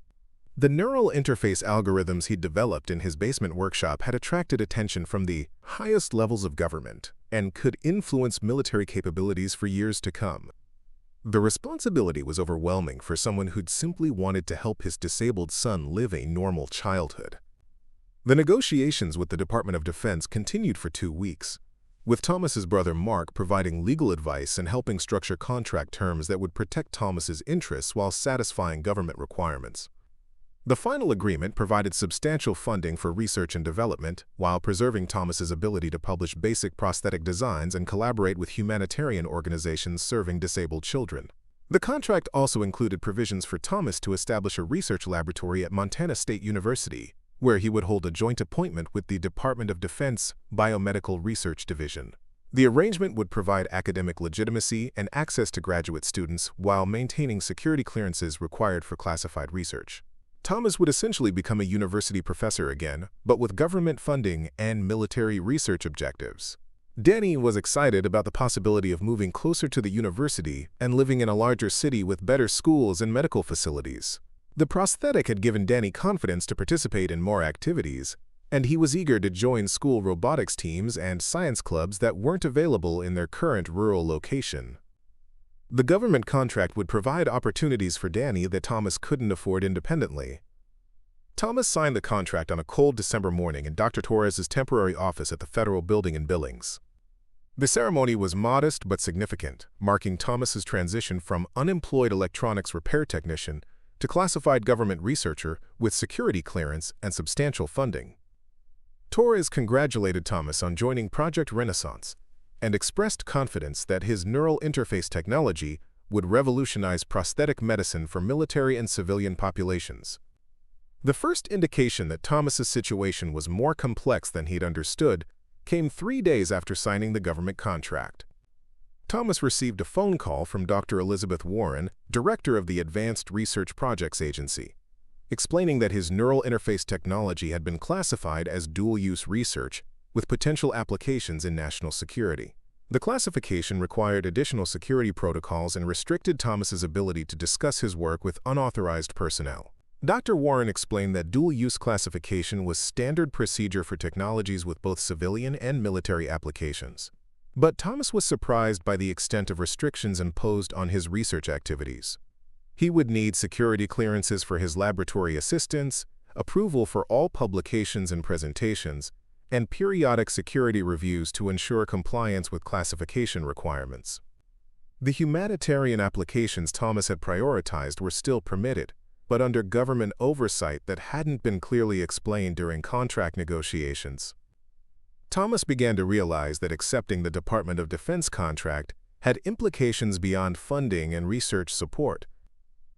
The neural interface algorithms he'd developed in his basement workshop had attracted attention from the highest levels of government and could influence military capabilities for years to come. The responsibility was overwhelming for someone who'd simply wanted to help his disabled son live a normal childhood. The negotiations with the Department of Defense continued for 2 weeks, with Thomas's brother Mark providing legal advice and helping structure contract terms that would protect Thomas's interests while satisfying government requirements. The final agreement provided substantial funding for research and development while preserving Thomas's ability to publish basic prosthetic designs and collaborate with humanitarian organizations serving disabled children. The contract also included provisions for Thomas to establish a research laboratory at Montana State University, where he would hold a joint appointment with the Department of Defense Biomedical Research Division. The arrangement would provide academic legitimacy and access to graduate students while maintaining security clearances required for classified research. Thomas would essentially become a university professor again, but with government funding and military research objectives. Danny was excited about the possibility of moving closer to the university and living in a larger city with better schools and medical facilities. The prosthetic had given Danny confidence to participate in more activities, and he was eager to join school robotics teams and science clubs that weren't available in their current rural location. The government contract would provide opportunities for Danny that Thomas couldn't afford independently. Thomas signed the contract on a cold December morning in Dr. Torres's temporary office at the federal building in Billings. The ceremony was modest but significant, marking Thomas's transition from unemployed electronics repair technician to classified government researcher with security clearance and substantial funding. Torres congratulated Thomas on joining Project Renaissance and expressed confidence that his neural interface technology would revolutionize prosthetic medicine for military and civilian populations. The first indication that Thomas's situation was more complex than he'd understood came 3 days after signing the government contract. Thomas received a phone call from Dr. Elizabeth Warren, director of the Advanced Research Projects Agency, explaining that his neural interface technology had been classified as dual-use research with potential applications in national security. The classification required additional security protocols and restricted Thomas's ability to discuss his work with unauthorized personnel. Dr. Warren explained that dual-use classification was standard procedure for technologies with both civilian and military applications. But Thomas was surprised by the extent of restrictions imposed on his research activities. He would need security clearances for his laboratory assistants, approval for all publications and presentations, and periodic security reviews to ensure compliance with classification requirements. The humanitarian applications Thomas had prioritized were still permitted, but under government oversight that hadn't been clearly explained during contract negotiations. Thomas began to realize that accepting the Department of Defense contract had implications beyond funding and research support.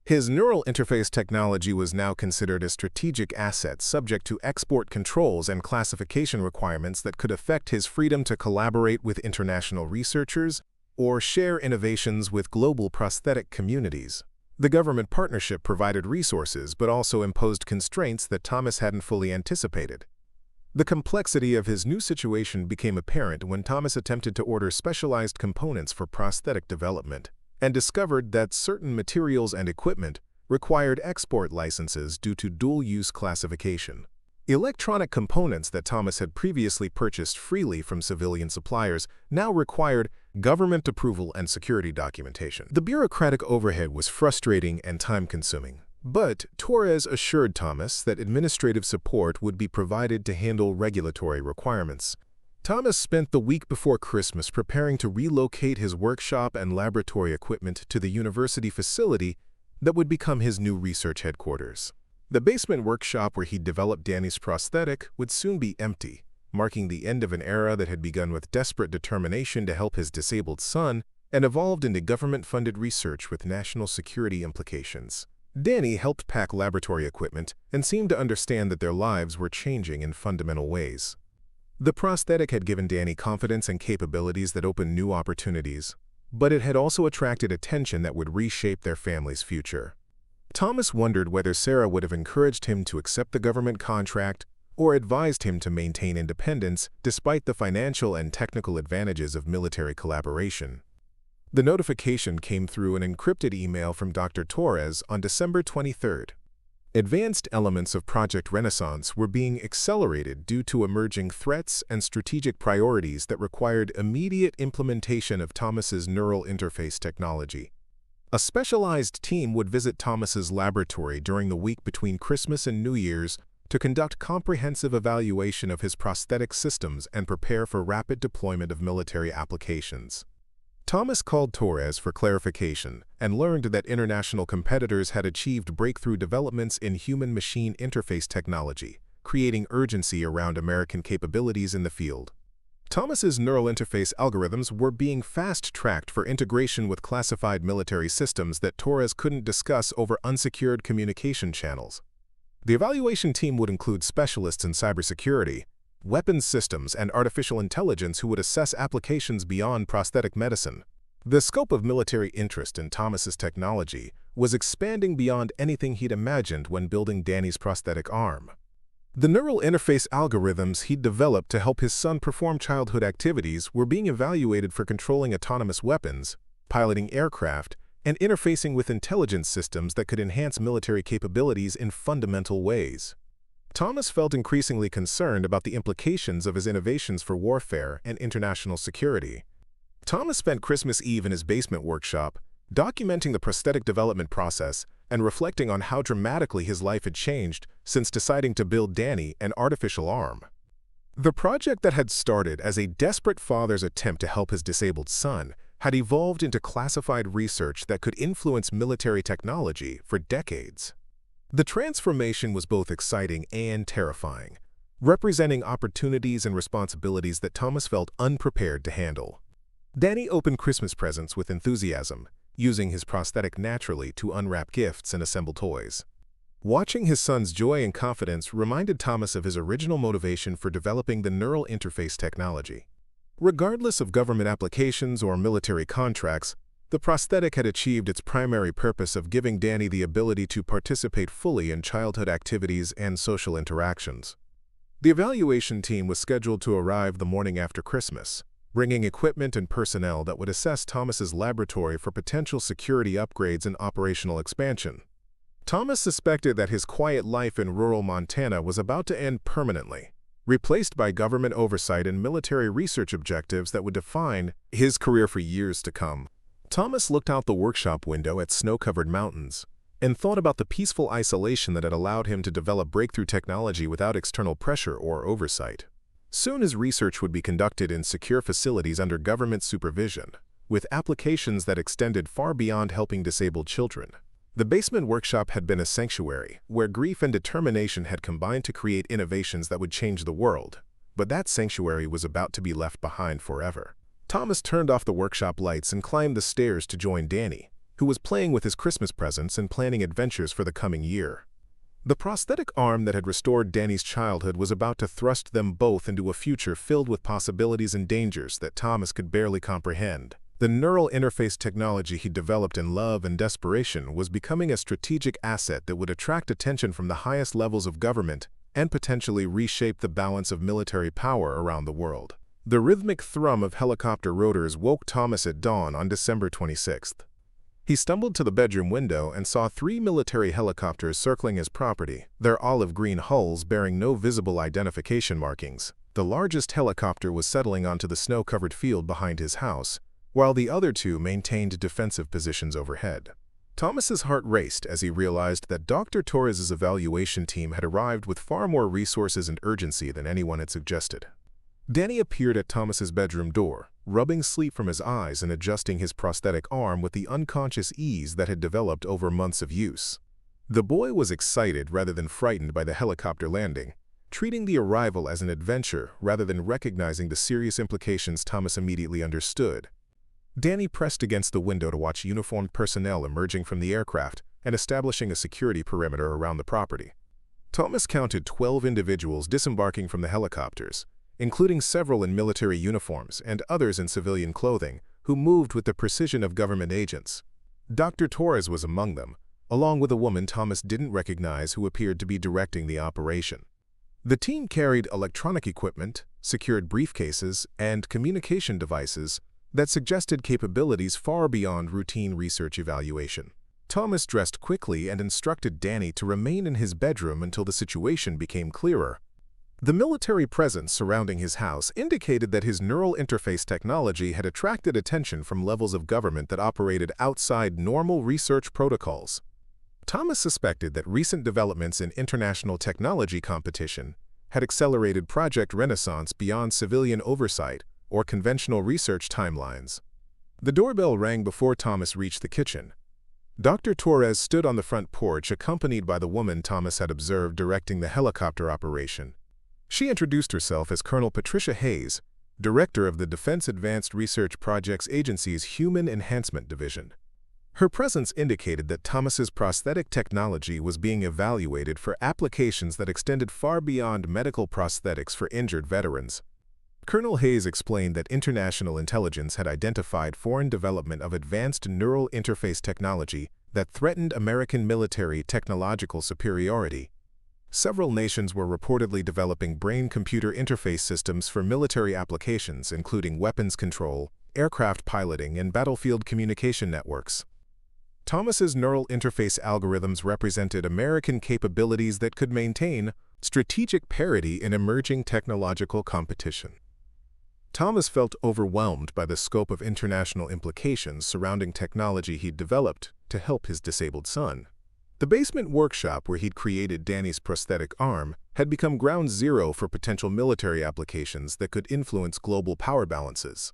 His neural interface technology was now considered a strategic asset subject to export controls and classification requirements that could affect his freedom to collaborate with international researchers or share innovations with global prosthetic communities. The government partnership provided resources but also imposed constraints that Thomas hadn't fully anticipated. The complexity of his new situation became apparent when Thomas attempted to order specialized components for prosthetic development and discovered that certain materials and equipment required export licenses due to dual-use classification. Electronic components that Thomas had previously purchased freely from civilian suppliers now required government approval and security documentation. The bureaucratic overhead was frustrating and time-consuming, but Torres assured Thomas that administrative support would be provided to handle regulatory requirements. Thomas spent the week before Christmas preparing to relocate his workshop and laboratory equipment to the university facility that would become his new research headquarters. The basement workshop where he'd developed Danny's prosthetic would soon be empty, marking the end of an era that had begun with desperate determination to help his disabled son and evolved into government-funded research with national security implications. Danny helped pack laboratory equipment and seemed to understand that their lives were changing in fundamental ways. The prosthetic had given Danny confidence and capabilities that opened new opportunities, but it had also attracted attention that would reshape their family's future. Thomas wondered whether Sarah would have encouraged him to accept the government contract or advised him to maintain independence despite the financial and technical advantages of military collaboration. The notification came through an encrypted email from Dr. Torres on December 23rd. Advanced elements of Project Renaissance were being accelerated due to emerging threats and strategic priorities that required immediate implementation of Thomas's neural interface technology. A specialized team would visit Thomas's laboratory during the week between Christmas and New Year's to conduct comprehensive evaluation of his prosthetic systems and prepare for rapid deployment of military applications. Thomas called Torres for clarification and learned that international competitors had achieved breakthrough developments in human-machine interface technology, creating urgency around American capabilities in the field. Thomas's neural interface algorithms were being fast-tracked for integration with classified military systems that Torres couldn't discuss over unsecured communication channels. The evaluation team would include specialists in cybersecurity, weapons systems, and artificial intelligence who would assess applications beyond prosthetic medicine. The scope of military interest in Thomas's technology was expanding beyond anything he'd imagined when building Danny's prosthetic arm. The neural interface algorithms he'd developed to help his son perform childhood activities were being evaluated for controlling autonomous weapons, piloting aircraft, and interfacing with intelligence systems that could enhance military capabilities in fundamental ways. Thomas felt increasingly concerned about the implications of his innovations for warfare and international security. Thomas spent Christmas Eve in his basement workshop, documenting the prosthetic development process and reflecting on how dramatically his life had changed since deciding to build Danny an artificial arm. The project that had started as a desperate father's attempt to help his disabled son had evolved into classified research that could influence military technology for decades. The transformation was both exciting and terrifying, representing opportunities and responsibilities that Thomas felt unprepared to handle. Danny opened Christmas presents with enthusiasm, using his prosthetic naturally to unwrap gifts and assemble toys. Watching his son's joy and confidence reminded Thomas of his original motivation for developing the neural interface technology. Regardless of government applications or military contracts, the prosthetic had achieved its primary purpose of giving Danny the ability to participate fully in childhood activities and social interactions. The evaluation team was scheduled to arrive the morning after Christmas, bringing equipment and personnel that would assess Thomas's laboratory for potential security upgrades and operational expansion. Thomas suspected that his quiet life in rural Montana was about to end permanently, replaced by government oversight and military research objectives that would define his career for years to come. Thomas looked out the workshop window at snow-covered mountains and thought about the peaceful isolation that had allowed him to develop breakthrough technology without external pressure or oversight. Soon his research would be conducted in secure facilities under government supervision, with applications that extended far beyond helping disabled children. The basement workshop had been a sanctuary where grief and determination had combined to create innovations that would change the world, but that sanctuary was about to be left behind forever. Thomas turned off the workshop lights and climbed the stairs to join Danny, who was playing with his Christmas presents and planning adventures for the coming year. The prosthetic arm that had restored Danny's childhood was about to thrust them both into a future filled with possibilities and dangers that Thomas could barely comprehend. The neural interface technology he developed in love and desperation was becoming a strategic asset that would attract attention from the highest levels of government and potentially reshape the balance of military power around the world. The rhythmic thrum of helicopter rotors woke Thomas at dawn on December 26th. He stumbled to the bedroom window and saw 3 military helicopters circling his property, their olive-green hulls bearing no visible identification markings. The largest helicopter was settling onto the snow-covered field behind his house, while the other 2 maintained defensive positions overhead. Thomas's heart raced as he realized that Dr. Torres's evaluation team had arrived with far more resources and urgency than anyone had suggested. Danny appeared at Thomas's bedroom door, rubbing sleep from his eyes and adjusting his prosthetic arm with the unconscious ease that had developed over months of use. The boy was excited rather than frightened by the helicopter landing, treating the arrival as an adventure rather than recognizing the serious implications Thomas immediately understood. Danny pressed against the window to watch uniformed personnel emerging from the aircraft and establishing a security perimeter around the property. Thomas counted 12 individuals disembarking from the helicopters, including several in military uniforms and others in civilian clothing, who moved with the precision of government agents. Dr. Torres was among them, along with a woman Thomas didn't recognize who appeared to be directing the operation. The team carried electronic equipment, secured briefcases, and communication devices that suggested capabilities far beyond routine research evaluation. Thomas dressed quickly and instructed Danny to remain in his bedroom until the situation became clearer. The military presence surrounding his house indicated that his neural interface technology had attracted attention from levels of government that operated outside normal research protocols. Thomas suspected that recent developments in international technology competition had accelerated Project Renaissance beyond civilian oversight or conventional research timelines. The doorbell rang before Thomas reached the kitchen. Dr. Torres stood on the front porch accompanied by the woman Thomas had observed directing the helicopter operation. She introduced herself as Colonel Patricia Hayes, director of the Defense Advanced Research Projects Agency's Human Enhancement Division. Her presence indicated that Thomas's prosthetic technology was being evaluated for applications that extended far beyond medical prosthetics for injured veterans. Colonel Hayes explained that international intelligence had identified foreign development of advanced neural interface technology that threatened American military technological superiority. Several nations were reportedly developing brain-computer interface systems for military applications, including weapons control, aircraft piloting, and battlefield communication networks. Thomas's neural interface algorithms represented American capabilities that could maintain strategic parity in emerging technological competition. Thomas felt overwhelmed by the scope of international implications surrounding technology he'd developed to help his disabled son. The basement workshop where he'd created Danny's prosthetic arm had become ground zero for potential military applications that could influence global power balances.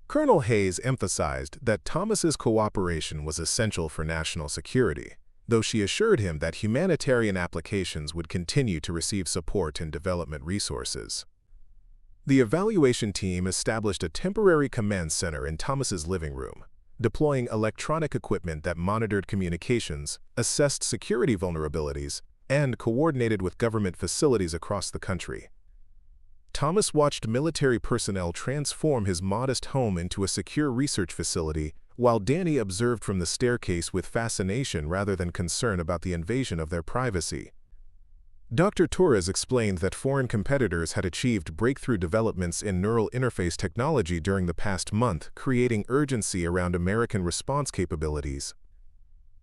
Colonel Hayes emphasized that Thomas's cooperation was essential for national security, though she assured him that humanitarian applications would continue to receive support and development resources. The evaluation team established a temporary command center in Thomas's living room, deploying electronic equipment that monitored communications, assessed security vulnerabilities, and coordinated with government facilities across the country. Thomas watched military personnel transform his modest home into a secure research facility, while Danny observed from the staircase with fascination rather than concern about the invasion of their privacy. Dr. Torres explained that foreign competitors had achieved breakthrough developments in neural interface technology during the past month, creating urgency around American response capabilities.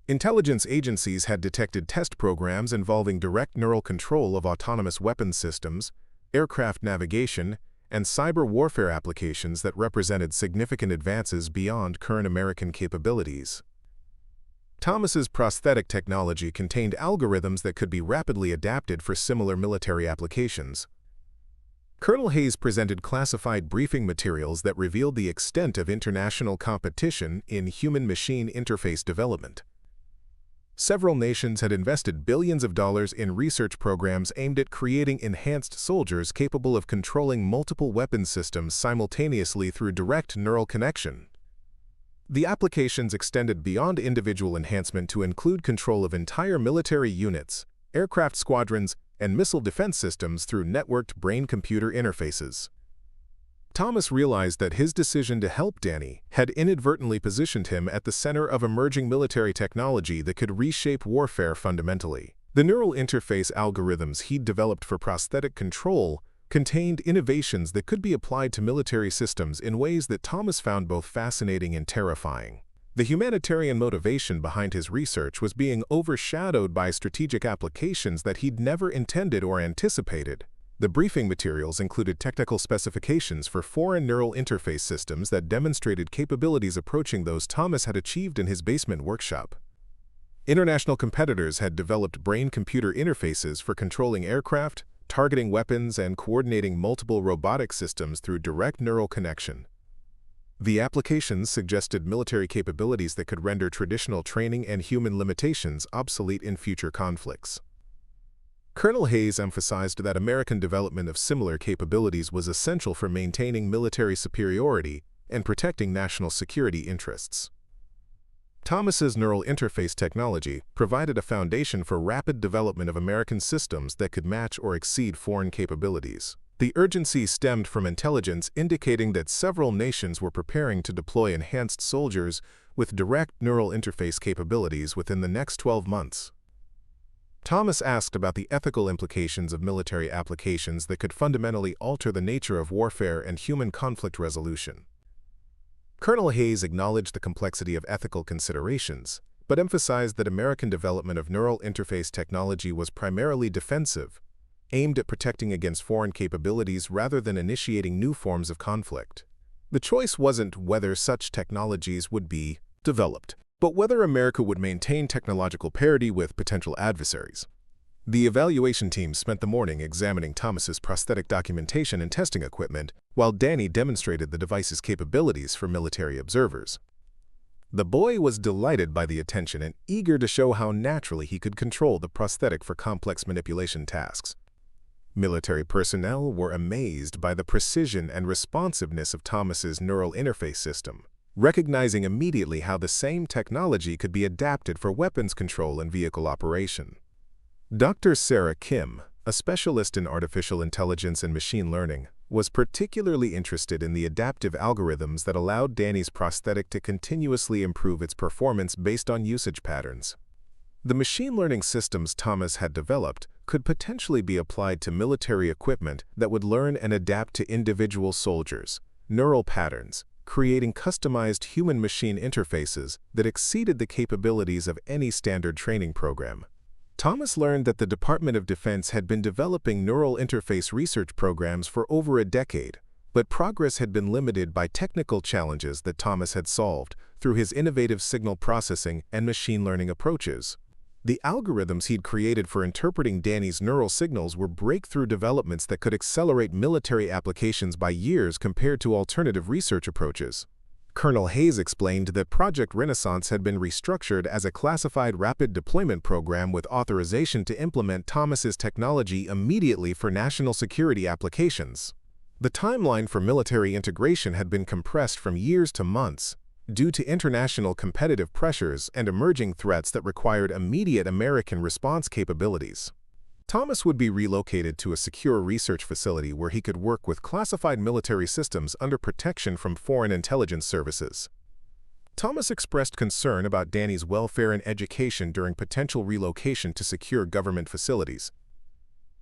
Intelligence agencies had detected test programs involving direct neural control of autonomous weapons systems, aircraft navigation, and cyber warfare applications that represented significant advances beyond current American capabilities. Thomas's prosthetic technology contained algorithms that could be rapidly adapted for similar military applications. Colonel Hayes presented classified briefing materials that revealed the extent of international competition in human-machine interface development. Several nations had invested billions of dollars in research programs aimed at creating enhanced soldiers capable of controlling multiple weapons systems simultaneously through direct neural connection. The applications extended beyond individual enhancement to include control of entire military units, aircraft squadrons, and missile defense systems through networked brain-computer interfaces. Thomas realized that his decision to help Danny had inadvertently positioned him at the center of emerging military technology that could reshape warfare fundamentally. The neural interface algorithms he'd developed for prosthetic control contained innovations that could be applied to military systems in ways that Thomas found both fascinating and terrifying. The humanitarian motivation behind his research was being overshadowed by strategic applications that he'd never intended or anticipated. The briefing materials included technical specifications for foreign neural interface systems that demonstrated capabilities approaching those Thomas had achieved in his basement workshop. International competitors had developed brain-computer interfaces for controlling aircraft, targeting weapons, and coordinating multiple robotic systems through direct neural connection. The applications suggested military capabilities that could render traditional training and human limitations obsolete in future conflicts. Colonel Hayes emphasized that American development of similar capabilities was essential for maintaining military superiority and protecting national security interests. Thomas's neural interface technology provided a foundation for rapid development of American systems that could match or exceed foreign capabilities. The urgency stemmed from intelligence indicating that several nations were preparing to deploy enhanced soldiers with direct neural interface capabilities within the next 12 months. Thomas asked about the ethical implications of military applications that could fundamentally alter the nature of warfare and human conflict resolution. Colonel Hayes acknowledged the complexity of ethical considerations, but emphasized that American development of neural interface technology was primarily defensive, aimed at protecting against foreign capabilities rather than initiating new forms of conflict. The choice wasn't whether such technologies would be developed, but whether America would maintain technological parity with potential adversaries. The evaluation team spent the morning examining Thomas's prosthetic documentation and testing equipment, while Danny demonstrated the device's capabilities for military observers. The boy was delighted by the attention and eager to show how naturally he could control the prosthetic for complex manipulation tasks. Military personnel were amazed by the precision and responsiveness of Thomas's neural interface system, recognizing immediately how the same technology could be adapted for weapons control and vehicle operation. Dr. Sarah Kim, a specialist in artificial intelligence and machine learning, was particularly interested in the adaptive algorithms that allowed Danny's prosthetic to continuously improve its performance based on usage patterns. The machine learning systems Thomas had developed could potentially be applied to military equipment that would learn and adapt to individual soldiers' neural patterns, creating customized human-machine interfaces that exceeded the capabilities of any standard training program. Thomas learned that the Department of Defense had been developing neural interface research programs for over a decade, but progress had been limited by technical challenges that Thomas had solved through his innovative signal processing and machine learning approaches. The algorithms he'd created for interpreting Danny's neural signals were breakthrough developments that could accelerate military applications by years compared to alternative research approaches. Colonel Hayes explained that Project Renaissance had been restructured as a classified rapid deployment program with authorization to implement Thomas's technology immediately for national security applications. The timeline for military integration had been compressed from years to months, due to international competitive pressures and emerging threats that required immediate American response capabilities. Thomas would be relocated to a secure research facility where he could work with classified military systems under protection from foreign intelligence services. Thomas expressed concern about Danny's welfare and education during potential relocation to secure government facilities.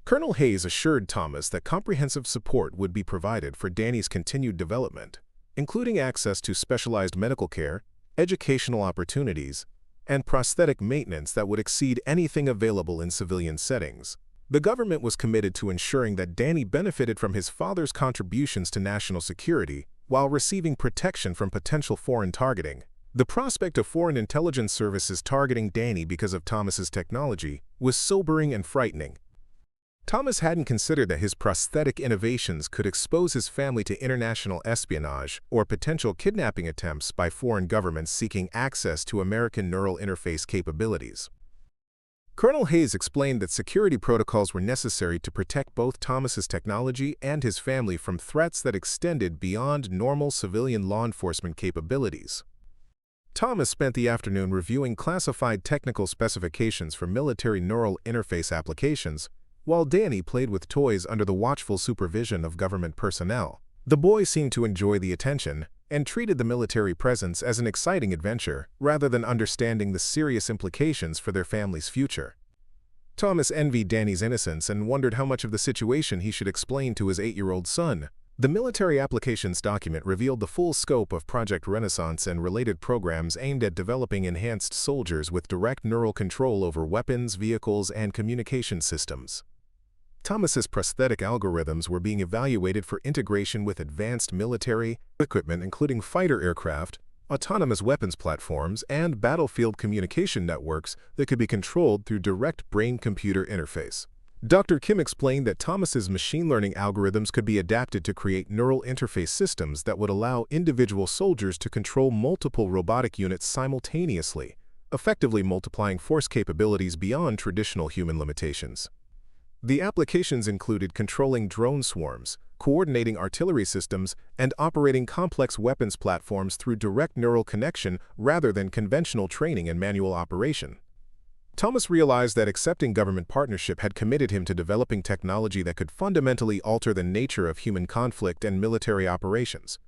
Colonel Hayes assured Thomas that comprehensive support would be provided for Danny's continued development, including access to specialized medical care, educational opportunities, and prosthetic maintenance that would exceed anything available in civilian settings. The government was committed to ensuring that Danny benefited from his father's contributions to national security while receiving protection from potential foreign targeting. The prospect of foreign intelligence services targeting Danny because of Thomas's technology was sobering and frightening. Thomas hadn't considered that his prosthetic innovations could expose his family to international espionage or potential kidnapping attempts by foreign governments seeking access to American neural interface capabilities. Colonel Hayes explained that security protocols were necessary to protect both Thomas's technology and his family from threats that extended beyond normal civilian law enforcement capabilities. Thomas spent the afternoon reviewing classified technical specifications for military neural interface applications, while Danny played with toys under the watchful supervision of government personnel. The boy seemed to enjoy the attention and treated the military presence as an exciting adventure rather than understanding the serious implications for their family's future. Thomas envied Danny's innocence and wondered how much of the situation he should explain to his 8-year-old son. The military applications document revealed the full scope of Project Renaissance and related programs aimed at developing enhanced soldiers with direct neural control over weapons, vehicles, and communication systems. Thomas's prosthetic algorithms were being evaluated for integration with advanced military equipment including fighter aircraft, autonomous weapons platforms, and battlefield communication networks that could be controlled through direct brain-computer interface. Dr. Kim explained that Thomas's machine learning algorithms could be adapted to create neural interface systems that would allow individual soldiers to control multiple robotic units simultaneously, effectively multiplying force capabilities beyond traditional human limitations. The applications included controlling drone swarms, coordinating artillery systems, and operating complex weapons platforms through direct neural connection rather than conventional training and manual operation. Thomas realized that accepting government partnership had committed him to developing technology that could fundamentally alter the nature of human conflict and military operations.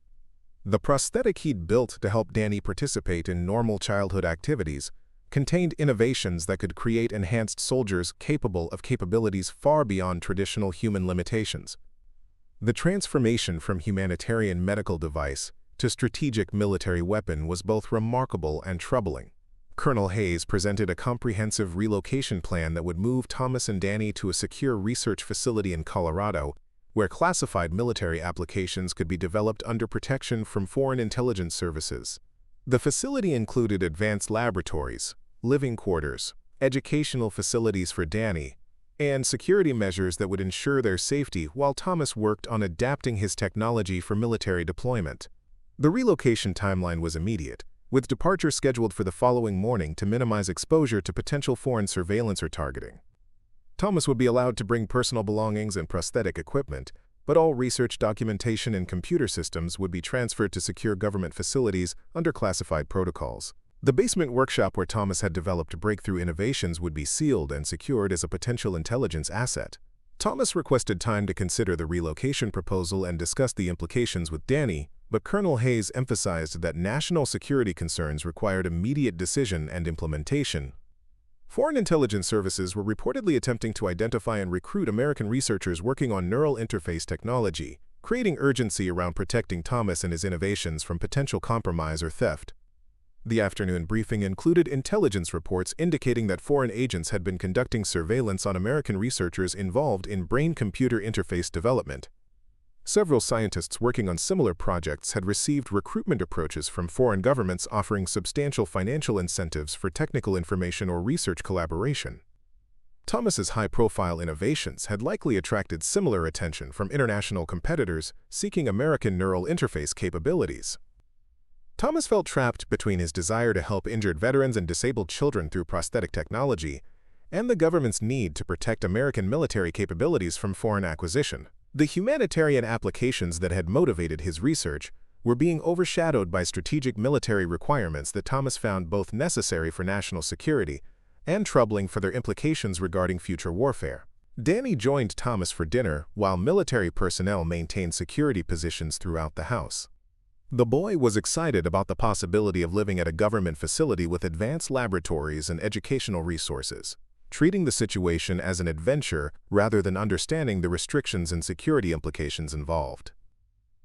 The prosthetic he'd built to help Danny participate in normal childhood activities contained innovations that could create enhanced soldiers capable of capabilities far beyond traditional human limitations. The transformation from humanitarian medical device to strategic military weapon was both remarkable and troubling. Colonel Hayes presented a comprehensive relocation plan that would move Thomas and Danny to a secure research facility in Colorado, where classified military applications could be developed under protection from foreign intelligence services. The facility included advanced laboratories, living quarters, educational facilities for Danny, and security measures that would ensure their safety while Thomas worked on adapting his technology for military deployment. The relocation timeline was immediate, with departure scheduled for the following morning to minimize exposure to potential foreign surveillance or targeting. Thomas would be allowed to bring personal belongings and prosthetic equipment, but all research documentation and computer systems would be transferred to secure government facilities under classified protocols. The basement workshop where Thomas had developed breakthrough innovations would be sealed and secured as a potential intelligence asset. Thomas requested time to consider the relocation proposal and discuss the implications with Danny, but Colonel Hayes emphasized that national security concerns required immediate decision and implementation. Foreign intelligence services were reportedly attempting to identify and recruit American researchers working on neural interface technology, creating urgency around protecting Thomas and his innovations from potential compromise or theft. The afternoon briefing included intelligence reports indicating that foreign agents had been conducting surveillance on American researchers involved in brain-computer interface development. Several scientists working on similar projects had received recruitment approaches from foreign governments offering substantial financial incentives for technical information or research collaboration. Thomas's high-profile innovations had likely attracted similar attention from international competitors seeking American neural interface capabilities. Thomas felt trapped between his desire to help injured veterans and disabled children through prosthetic technology and the government's need to protect American military capabilities from foreign acquisition. The humanitarian applications that had motivated his research were being overshadowed by strategic military requirements that Thomas found both necessary for national security and troubling for their implications regarding future warfare. Danny joined Thomas for dinner while military personnel maintained security positions throughout the house. The boy was excited about the possibility of living at a government facility with advanced laboratories and educational resources, treating the situation as an adventure rather than understanding the restrictions and security implications involved.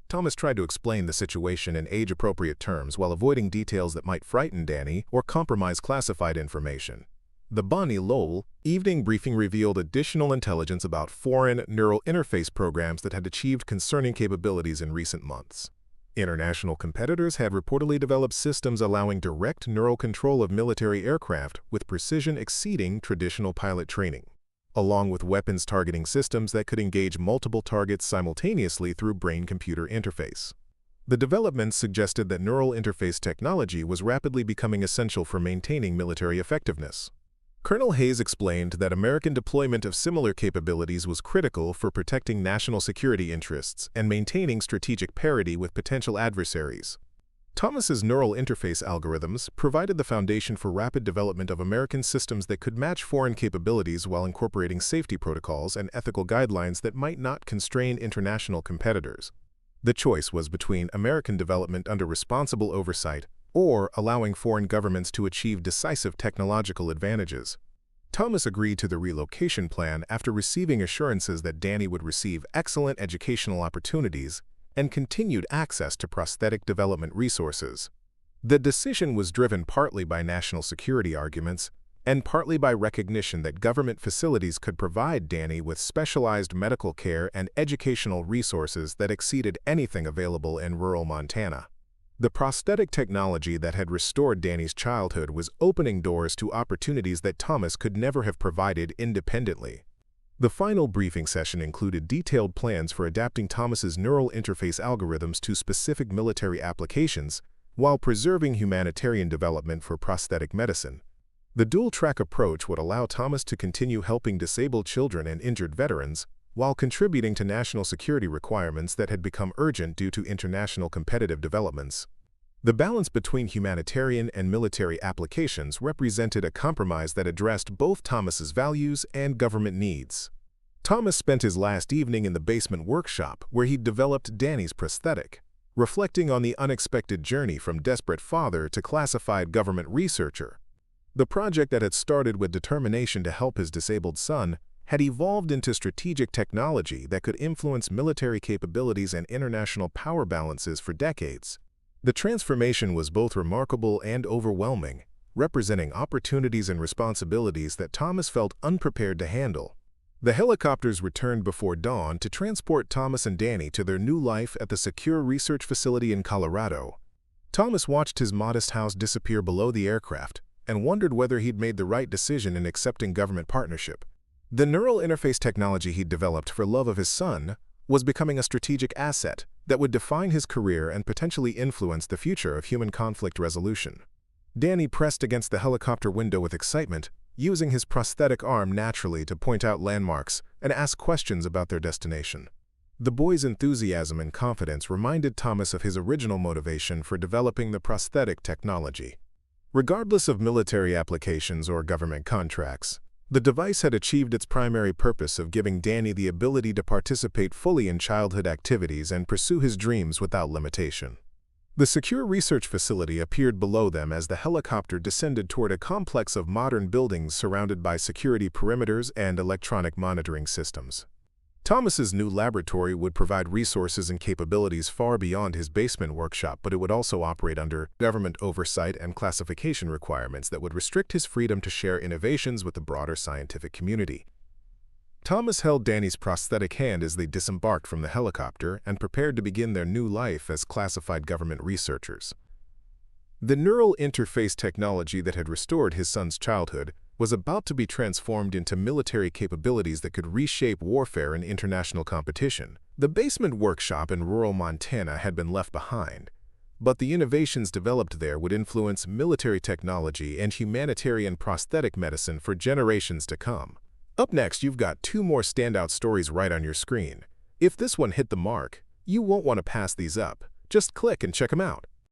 Thomas tried to explain the situation in age-appropriate terms while avoiding details that might frighten Danny or compromise classified information. The Bonnie Lowell evening briefing revealed additional intelligence about foreign neural interface programs that had achieved concerning capabilities in recent months. International competitors had reportedly developed systems allowing direct neural control of military aircraft with precision exceeding traditional pilot training, along with weapons targeting systems that could engage multiple targets simultaneously through brain-computer interface. The developments suggested that neural interface technology was rapidly becoming essential for maintaining military effectiveness. Colonel Hayes explained that American deployment of similar capabilities was critical for protecting national security interests and maintaining strategic parity with potential adversaries. Thomas's neural interface algorithms provided the foundation for rapid development of American systems that could match foreign capabilities while incorporating safety protocols and ethical guidelines that might not constrain international competitors. The choice was between American development under responsible oversight or allowing foreign governments to achieve decisive technological advantages. Thomas agreed to the relocation plan after receiving assurances that Danny would receive excellent educational opportunities and continued access to prosthetic development resources. The decision was driven partly by national security arguments and partly by recognition that government facilities could provide Danny with specialized medical care and educational resources that exceeded anything available in rural Montana. The prosthetic technology that had restored Danny's childhood was opening doors to opportunities that Thomas could never have provided independently. The final briefing session included detailed plans for adapting Thomas's neural interface algorithms to specific military applications while preserving humanitarian development for prosthetic medicine. The dual-track approach would allow Thomas to continue helping disabled children and injured veterans while contributing to national security requirements that had become urgent due to international competitive developments. The balance between humanitarian and military applications represented a compromise that addressed both Thomas's values and government needs. Thomas spent his last evening in the basement workshop where he developed Danny's prosthetic, reflecting on the unexpected journey from desperate father to classified government researcher. The project that had started with determination to help his disabled son had evolved into strategic technology that could influence military capabilities and international power balances for decades. The transformation was both remarkable and overwhelming, representing opportunities and responsibilities that Thomas felt unprepared to handle. The helicopters returned before dawn to transport Thomas and Danny to their new life at the secure research facility in Colorado. Thomas watched his modest house disappear below the aircraft and wondered whether he'd made the right decision in accepting government partnership. The neural interface technology he'd developed for love of his son was becoming a strategic asset that would define his career and potentially influence the future of human conflict resolution. Danny pressed against the helicopter window with excitement, using his prosthetic arm naturally to point out landmarks and ask questions about their destination. The boy's enthusiasm and confidence reminded Thomas of his original motivation for developing the prosthetic technology. Regardless of military applications or government contracts, the device had achieved its primary purpose of giving Danny the ability to participate fully in childhood activities and pursue his dreams without limitation. The secure research facility appeared below them as the helicopter descended toward a complex of modern buildings surrounded by security perimeters and electronic monitoring systems. Thomas's new laboratory would provide resources and capabilities far beyond his basement workshop, but it would also operate under government oversight and classification requirements that would restrict his freedom to share innovations with the broader scientific community. Thomas held Danny's prosthetic hand as they disembarked from the helicopter and prepared to begin their new life as classified government researchers. The neural interface technology that had restored his son's childhood was about to be transformed into military capabilities that could reshape warfare and international competition. The basement workshop in rural Montana had been left behind, but the innovations developed there would influence military technology and humanitarian prosthetic medicine for generations to come. Up next, you've got two more standout stories right on your screen. If this one hit the mark, you won't want to pass these up. Just click and check them out.